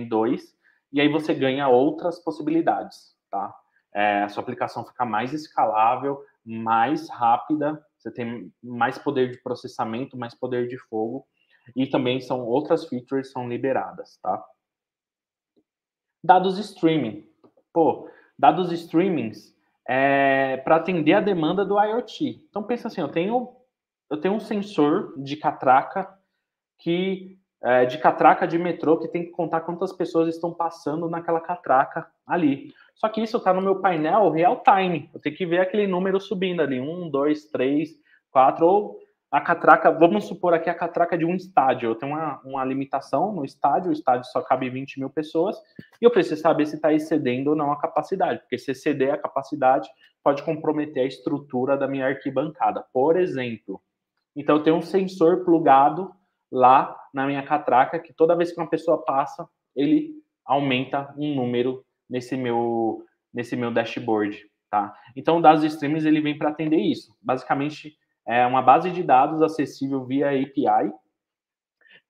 2, e aí você ganha outras possibilidades, tá? A sua aplicação fica mais escalável, mais rápida, você tem mais poder de processamento, mais poder de fogo, e também são outras features são liberadas, tá? Dados streaming. Pô, dados streamings para atender a demanda do IoT. Então pensa assim, eu tenho um sensor de catraca de catraca de metrô que tem que contar quantas pessoas estão passando naquela catraca ali. Só que isso está no meu painel real time. Eu tenho que ver aquele número subindo ali, 1, 2, 3, 4, ou a catraca, vamos supor aqui a catraca de um estádio. Eu tenho uma limitação no estádio, o estádio só cabe 20 mil pessoas, e eu preciso saber se está excedendo ou não a capacidade, porque se exceder a capacidade, pode comprometer a estrutura da minha arquibancada, por exemplo. Então, eu tenho um sensor plugado lá na minha catraca, que toda vez que uma pessoa passa, ele aumenta um número nesse meu dashboard, tá? Então, o dados streams ele vem para atender isso. Basicamente, é uma base de dados acessível via API,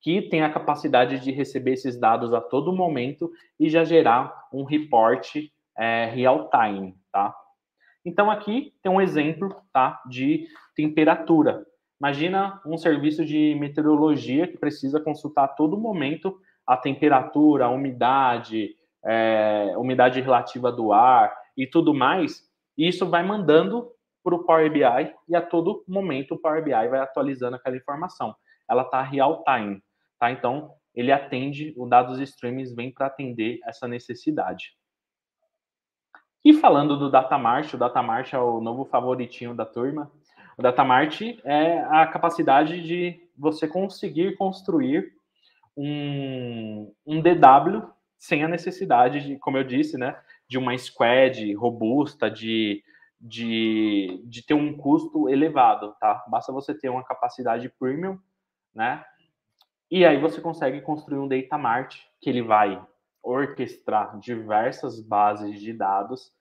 que tem a capacidade de receber esses dados a todo momento e já gerar um report real time, tá? Então, aqui tem um exemplo, tá, de temperatura. Imagina um serviço de meteorologia que precisa consultar a todo momento a temperatura, a umidade, umidade relativa do ar e tudo mais. E isso vai mandando para o Power BI e a todo momento o Power BI vai atualizando aquela informação. Ela está real time, tá? Então, ele atende, o dados streams vem para atender essa necessidade. E falando do Datamart, o Datamart é o novo favoritinho da turma. O Datamart é a capacidade de você conseguir construir um DW sem a necessidade de, como eu disse, né, de uma squad robusta, de ter um custo elevado, tá? Basta você ter uma capacidade premium, né? E aí você consegue construir um Datamart que ele vai orquestrar diversas bases de dados.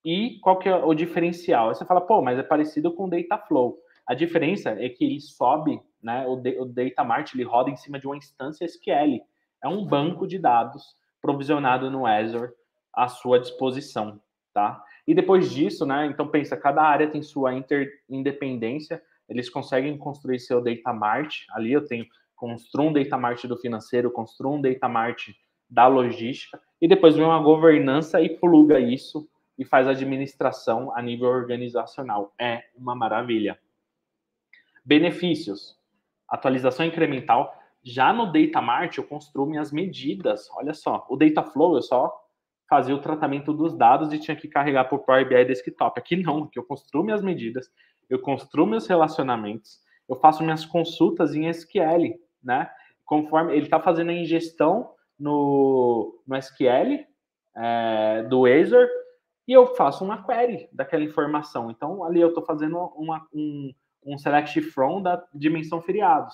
E qual que é o diferencial? Aí você fala, pô, mas é parecido com o Dataflow. A diferença é que ele sobe, né? O Datamart ele roda em cima de uma instância SQL. É um banco de dados provisionado no Azure à sua disposição, tá? E depois disso, né? Então pensa, cada área tem sua independência. Eles conseguem construir seu Datamart. Ali eu construo um Datamart do financeiro, construo um Datamart da logística e depois vem uma governança e pluga isso e faz administração a nível organizacional. É uma maravilha. Benefícios. Atualização incremental. Já no Datamart, eu construo minhas medidas. Olha só, o Dataflow, eu só fazia o tratamento dos dados e tinha que carregar para o Power BI Desktop. Aqui não, aqui eu construo minhas medidas, eu construo meus relacionamentos, eu faço minhas consultas em SQL, né? Conforme ele está fazendo a ingestão no SQL do Azure, e eu faço uma query daquela informação. Então, ali eu estou fazendo um select from da dimensão feriados,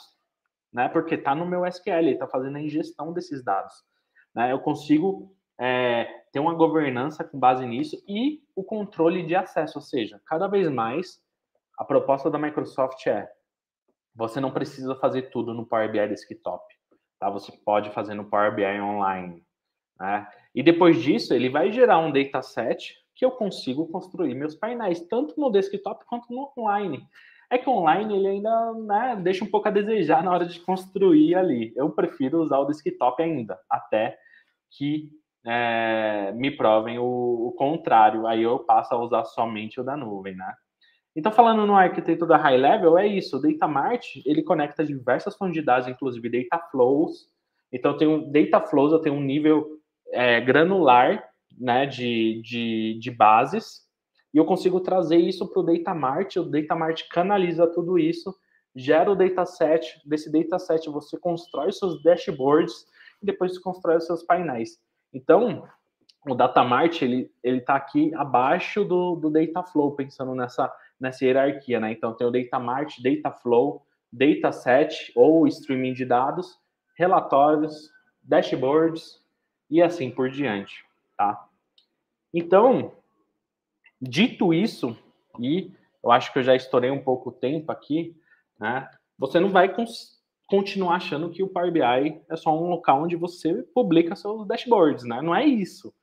né? Porque está no meu SQL, ele está fazendo a ingestão desses dados. Né? Eu consigo ter uma governança com base nisso e o controle de acesso, ou seja, cada vez mais a proposta da Microsoft você não precisa fazer tudo no Power BI Desktop, tá? Você pode fazer no Power BI Online, né? E depois disso, ele vai gerar um dataset que eu consigo construir meus painéis, tanto no desktop quanto no online. É que o online ele ainda, né, deixa um pouco a desejar na hora de construir ali. Eu prefiro usar o desktop ainda, até que me provem o contrário. Aí eu passo a usar somente o da nuvem, né? Então, falando no arquiteto da High Level, é isso. O DataMart, ele conecta diversas fontes de dados, inclusive data flows. Então, eu tenho data flows, eu tenho um nível granular, né, de bases, e eu consigo trazer isso para o DataMart. O DataMart canaliza tudo isso, gera o dataset. Desse dataset, você constrói seus dashboards e depois você constrói os seus painéis. Então, o DataMart, ele está aqui abaixo do Dataflow, pensando nessa hierarquia, né? Então, tem o DataMart, Dataflow, Dataset, ou streaming de dados, relatórios, dashboards, e assim por diante, tá? Então, dito isso, e eu acho que eu já estourei um pouco o tempo aqui, né? Você não vai continuar achando que o Power BI é só um local onde você publica seus dashboards, né? Não é isso.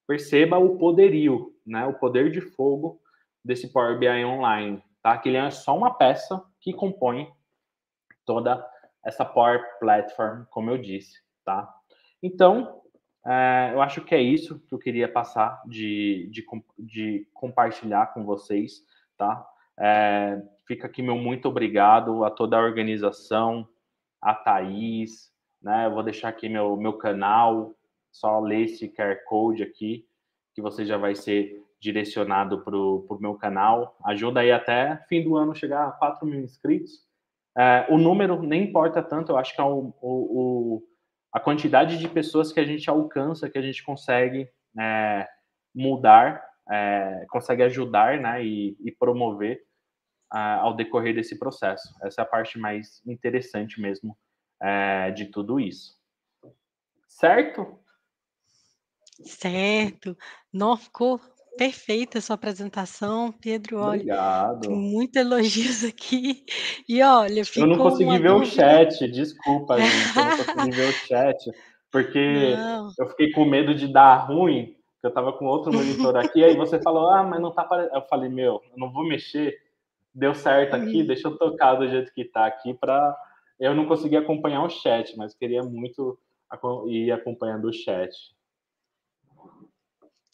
Perceba o poderio, né? O poder de fogo desse Power BI Online, tá? Que ele é só uma peça que compõe toda essa Power Platform, como eu disse, tá? Então, eu acho que é isso que eu queria passar de compartilhar com vocês, tá? Fica aqui meu muito obrigado a toda a organização, a Thaís, né? Eu vou deixar aqui meu canal, só ler esse QR Code aqui, que você já vai ser direcionado para o meu canal. Ajuda aí até fim do ano chegar a 4 mil inscritos. O número nem importa tanto, eu acho que é a quantidade de pessoas que a gente alcança, que a gente consegue mudar, consegue ajudar, né, e promover ao decorrer desse processo. Essa é a parte mais interessante mesmo de tudo isso. Certo? Certo. Não, ficou perfeita a sua apresentação, Pedro. Olha, tem Obrigado. muitos elogios aqui. E olha, Eu não ficou consegui uma ver o dúvida. chat, desculpa, gente, eu não consegui ver o chat, porque Não. eu fiquei com medo de dar ruim, que eu tava com outro monitor aqui, aí você falou, mas não tá aparecendo. Eu falei, eu não vou mexer, deu certo aqui, deixa eu tocar do jeito que tá aqui para eu não conseguir acompanhar o chat, mas queria muito ir acompanhando o chat.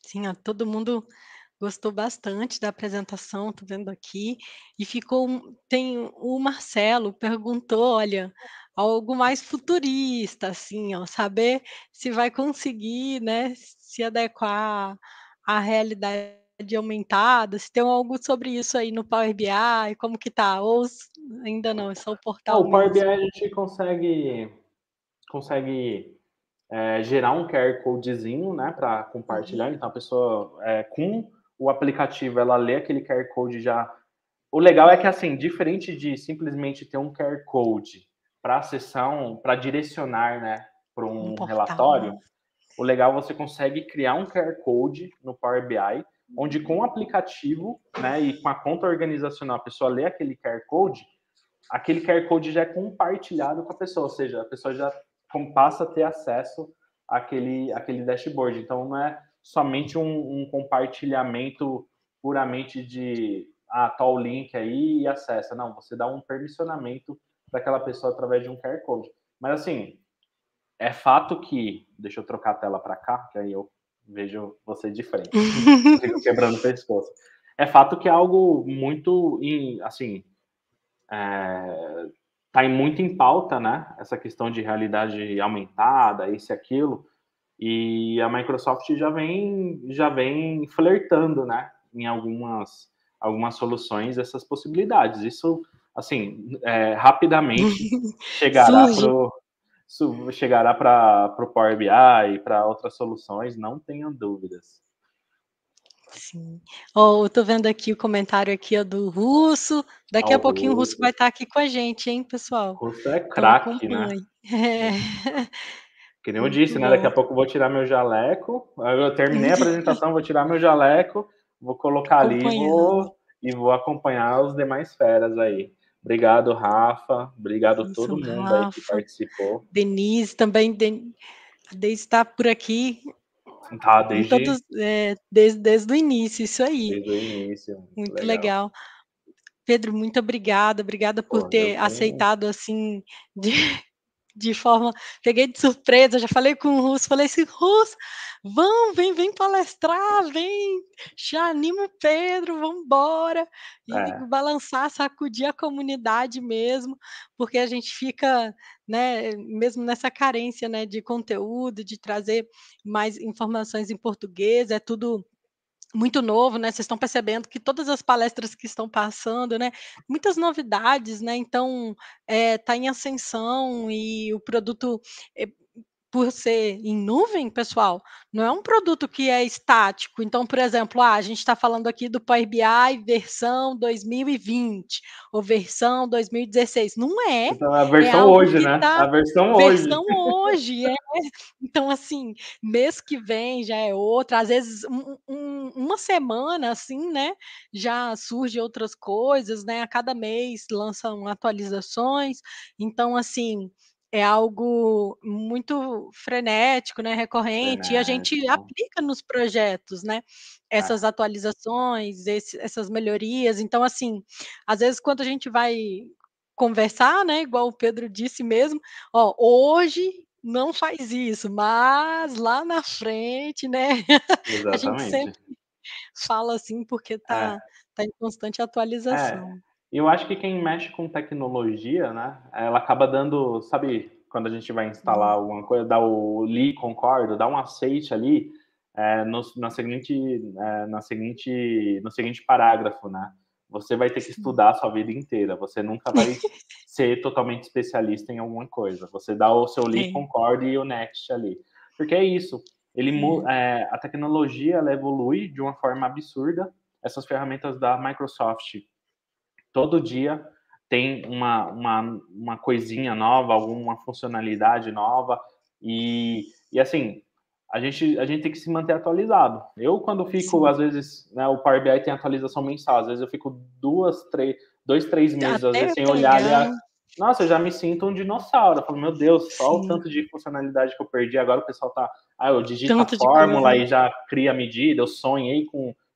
Sim, ó, todo mundo gostou bastante da apresentação, tô vendo aqui, e ficou tem o Marcelo perguntou, olha, algo mais futurista, assim, ó, saber se vai conseguir, né, se adequar à realidade aumentada, se tem algo sobre isso aí no Power BI, como que tá? Ou ainda não, é só o portal O Power BI mesmo? a gente consegue gerar um QR Codezinho, né, para compartilhar. Uhum, Então a pessoa com o aplicativo ela lê aquele QR Code já. O legal é que uhum. assim, diferente de simplesmente ter um QR Code para sessão, para direcionar, né, para Um um portal, né? relatório, o legal você consegue criar um QR Code no Power BI, onde com o aplicativo, né, e com a conta organizacional, a pessoa lê aquele QR Code já é compartilhado com a pessoa, ou seja, a pessoa já passa a ter acesso àquele dashboard. Então, não é somente um compartilhamento puramente de tá o link aí e acessa. Não, você dá um permissionamento para aquela pessoa através de um QR Code. Mas, assim, é fato que... Deixa eu trocar a tela para cá, que aí eu vejo você de frente. Eu fico quebrando o pescoço. É fato que é algo muito, assim, está muito em pauta, né? Essa questão de realidade aumentada, isso e aquilo, e a Microsoft já vem flertando, né? Em algumas soluções, essas possibilidades. Isso, assim, rapidamente chegará Surge. para chegará para o Power BI e para outras soluções, não tenham dúvidas. Sim. Ó, eu tô vendo aqui o comentário aqui, ó, do Russo. Daqui Ao a pouquinho o Russo vai Russo. estar aqui com a gente, hein, pessoal. Russo é Então craque, né? acompanhe. É. Que nem eu Muito disse, né? Daqui bom. a pouco eu vou tirar meu jaleco. Eu terminei a apresentação, vou tirar meu jaleco, vou colocar ali Acompanhando. e vou acompanhar os demais feras aí. Obrigado, Rafa. Obrigado a Isso, todo mundo aí que Rafa, participou. Denise também, a Deise está por aqui Tá, em todos, desde o início, isso aí. desde o início. Muito Muito legal. legal. Pedro, muito obrigada por Pô, eu ter que aceitado, assim, de de forma peguei de surpresa, já falei com o Russo, falei assim: "Russo, vem palestrar, vem, já anima o Pedro, vamos embora", e é, balançar, sacudir a comunidade mesmo, porque a gente fica, né, mesmo nessa carência, né, de conteúdo, de trazer mais informações em português, é tudo muito novo, né, vocês estão percebendo que todas as palestras que estão passando, né, muitas novidades, né, então, tá em ascensão e o produto, eh, por ser em nuvem, pessoal, não é um produto que é estático. Então, por exemplo, a gente está falando aqui do Power BI versão 2020 ou versão 2016. Não é, então a é versão algo hoje, que né? está A versão hoje. versão hoje. Então, assim, mês que vem já é outra, às vezes uma semana, assim, né, já surge outras coisas, né, a cada mês lançam atualizações. Então, assim, é algo muito frenético, né, recorrente, e a gente Frenético. aplica nos projetos, né, essas É, atualizações, essas melhorias. Então, assim, às vezes quando a gente vai conversar, né, igual o Pedro disse mesmo: "Ó, hoje não faz isso, mas lá na frente, né", a gente exatamente. sempre fala assim, porque É. tá em constante É, atualização. eu acho que quem mexe com tecnologia, né, ela acaba dando, sabe, quando a gente vai instalar Hum, alguma coisa, dá o li concordo, dá um aceite ali, no seguinte parágrafo, né? Você vai ter que sim. estudar a sua vida inteira, você nunca vai ser totalmente especialista em alguma coisa. Você dá o seu li É, concordo e o next ali. Porque é isso, é. a tecnologia ela evolui de uma forma absurda. Essas ferramentas da Microsoft todo dia tem uma coisinha nova, alguma funcionalidade nova, e assim, a gente tem que se manter atualizado. Eu, quando fico, Sim. às vezes, né, o Power BI tem atualização mensal, às vezes eu fico 2, 3 meses, às vezes, Até sem olhar ali. pegar. Nossa, eu já me sinto um dinossauro. Eu falo, meu Deus, olha o Sim, tanto de funcionalidade que eu perdi. Agora o pessoal tá. Ah, eu digito a tanto de coisa, fórmula né. e já cria a medida. Eu sonhei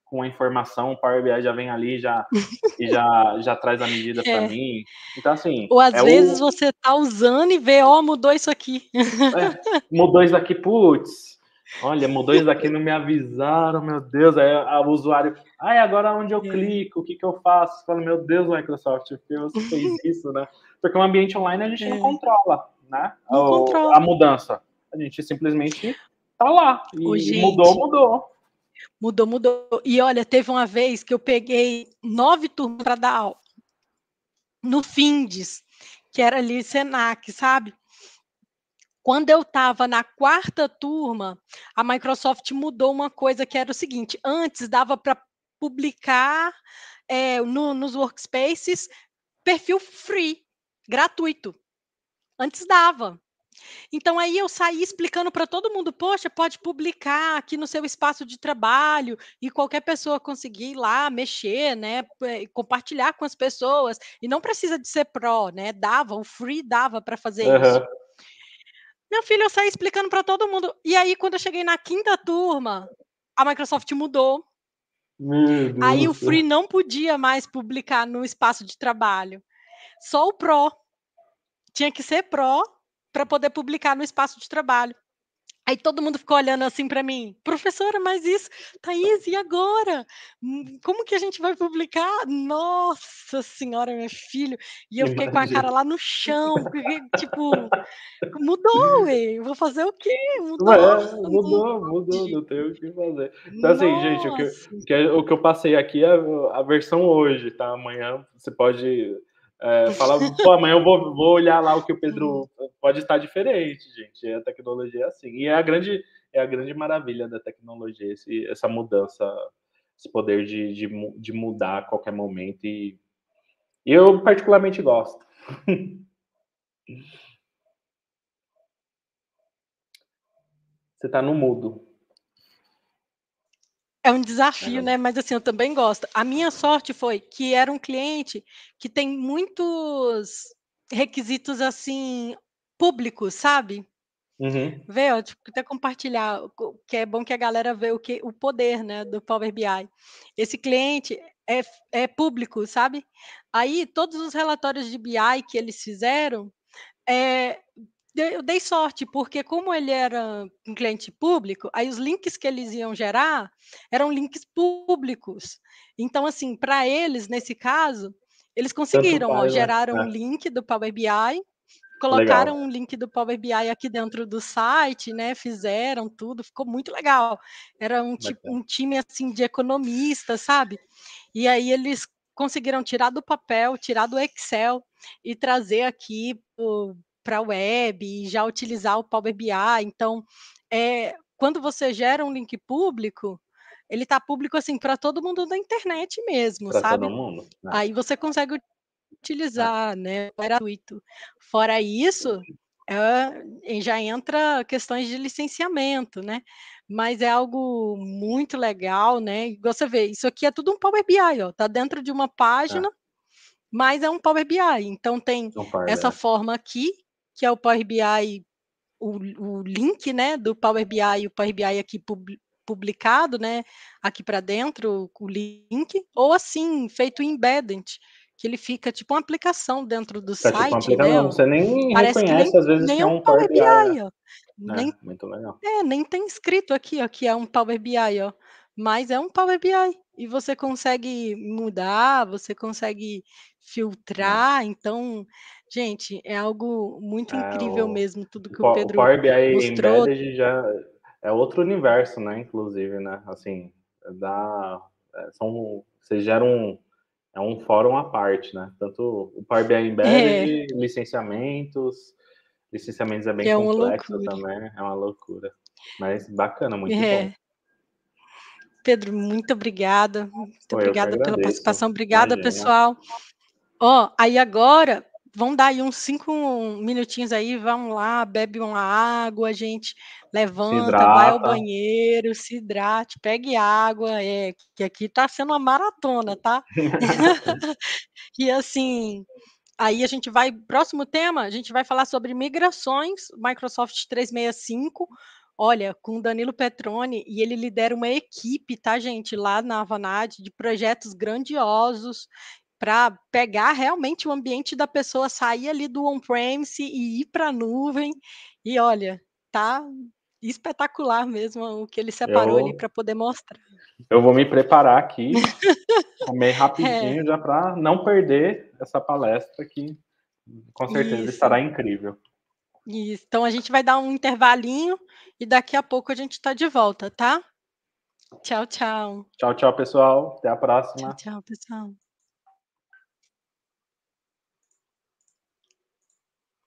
com a informação, o Power BI já vem ali, já traz a medida para É. mim. Então, assim, Ou às vezes você tá usando e vê: "Ó, mudou isso aqui". mudou isso daqui, putz, olha, mudou isso daqui, não me avisaram, meu Deus. Aí o usuário, ai, agora onde eu É, clico, o que que eu faço? Fala, meu Deus, Microsoft, por que você fez isso, né? Porque o ambiente online a gente não é. controla, né? Não A controla. mudança. A gente simplesmente tá lá. Ô, E mudou, gente, mudou. mudou. E olha, teve uma vez que eu peguei 9 turmas para dar aula, no Findes, que era ali Senac, sabe. Quando eu estava na quarta turma, a Microsoft mudou uma coisa que era o seguinte: antes dava para publicar, nos workspaces, perfil free, gratuito. Antes dava. Então aí eu saí explicando para todo mundo: "Poxa, pode publicar aqui no seu espaço de trabalho e qualquer pessoa conseguir ir lá mexer, né, compartilhar com as pessoas, e não precisa de ser pró, né". Dava, o free dava para fazer isso. Aham. Meu filho, eu saí explicando para todo mundo. E aí, quando eu cheguei na quinta turma, a Microsoft mudou. Meu Aí o Deus do free céu. não podia mais publicar no espaço de trabalho. Só o pro. Tinha que ser pro para poder publicar no espaço de trabalho. Aí todo mundo ficou olhando assim para mim: "Professora, mas isso, Thaís, e agora? Como que a gente vai publicar?" Nossa senhora, meu filho, e eu fiquei com a cara Imagina. lá no chão, porque tipo, mudou ué, eu vou fazer o quê? Mudou, É, não mudou, mudou, pode. não tem o que fazer. Então, assim, gente, Nossa. o que eu passei aqui é a versão hoje, tá? Amanhã você pode, falar: "Pô, amanhã eu vou olhar lá o que o Hum. Pedro", pode estar diferente, gente, a tecnologia é assim. E é a grande maravilha da tecnologia, essa mudança, esse poder de mudar a qualquer momento e eu particularmente gosto. Você tá no mudo. É um desafio, É. né, mas assim, eu também gosto. A minha sorte foi que era um cliente que tem muitos requisitos, assim, públicos, sabe. Uhum. Vê, ó, tipo, até compartilhar, que é bom que a galera vê o poder, né, do Power BI. Esse cliente é público, sabe. Aí todos os relatórios de BI que eles fizeram, eh, eu dei sorte, porque como ele era um cliente público, aí os links que eles iam gerar eram links públicos. Então, assim, para eles, nesse caso, eles Tanto conseguiram, ó, faz, né. geraram um É, link do Power BI, colocaram legal, um link do Power BI aqui dentro do site, né, fizeram tudo, ficou muito legal. Era bacana. um time, assim, de economistas, sabe. E aí eles conseguiram tirar do papel, tirar do Excel e trazer aqui para a web e já utilizar o Power BI. Então, quando você gera um link público, ele está público, assim, para todo mundo da internet mesmo, Pra todo sabe. mundo? É, Aí você consegue é. utilizar, né, é gratuito. Fora isso, e já entra questões de licenciamento, né, mas é algo muito legal, né, e você vê, isso aqui é tudo um Power BI, ó, tá dentro de uma É, página, mas é um Power BI, então tem no Power essa BI. forma aqui, que é o Power BI, o link, né, do Power BI, o Power BI aqui publicado, né, aqui para dentro, o link, ou assim, feito embedded, que ele fica tipo uma aplicação dentro do Fica tipo uma site, né, aplicação, ó, você nem parece que nem reconhece às vezes que nem é é um um Power Power BI, é. BI, ó, É, nem muito legal. nem tem escrito aqui, ó, que é um Power BI, ó, mas é um Power BI, e você consegue mudar, você consegue É. filtrar, então, gente, é algo muito É, incrível mesmo tudo que o o Pedro Power BI mostrou. Embedded já é outro universo, né, inclusive, né, assim, dá são vocês geram um fórum à parte, né, tanto o Power BI É, Embedded, licenciamentos é bem é uma complexo loucura. também, é uma loucura, mas bacana, muito bom. É. Pedro, muito Pô, eu que obrigada pela agradeço, participação, obrigada imagina. pessoal. Ó, aí agora, vamos dar aí uns 5 minutinhos aí, vamos lá, bebe uma água, gente, Se levanta, vai ao hidrata. banheiro, se hidrate, pegue água, que aqui tá sendo uma maratona, tá. E assim, aí a gente vai próximo tema, a gente vai falar sobre migrações, Microsoft 365, olha, com o Danilo Petroni, e ele lidera uma equipe, tá gente, lá na Avanade, de projetos grandiosos, para pegar realmente o ambiente da pessoa, sair ali do on-premise e ir para a nuvem, e olha, tá espetacular mesmo o que ele separou ali Eu para poder mostrar. eu vou me preparar aqui, comer É, rapidinho já para não perder essa palestra que com certeza isso. estará incrível. Isso. Então a gente vai dar um intervalinho e daqui a pouco a gente está de volta, tá? Tchau, tchau. Tchau, tchau, pessoal. Até a Tchau, próxima. tchau, pessoal.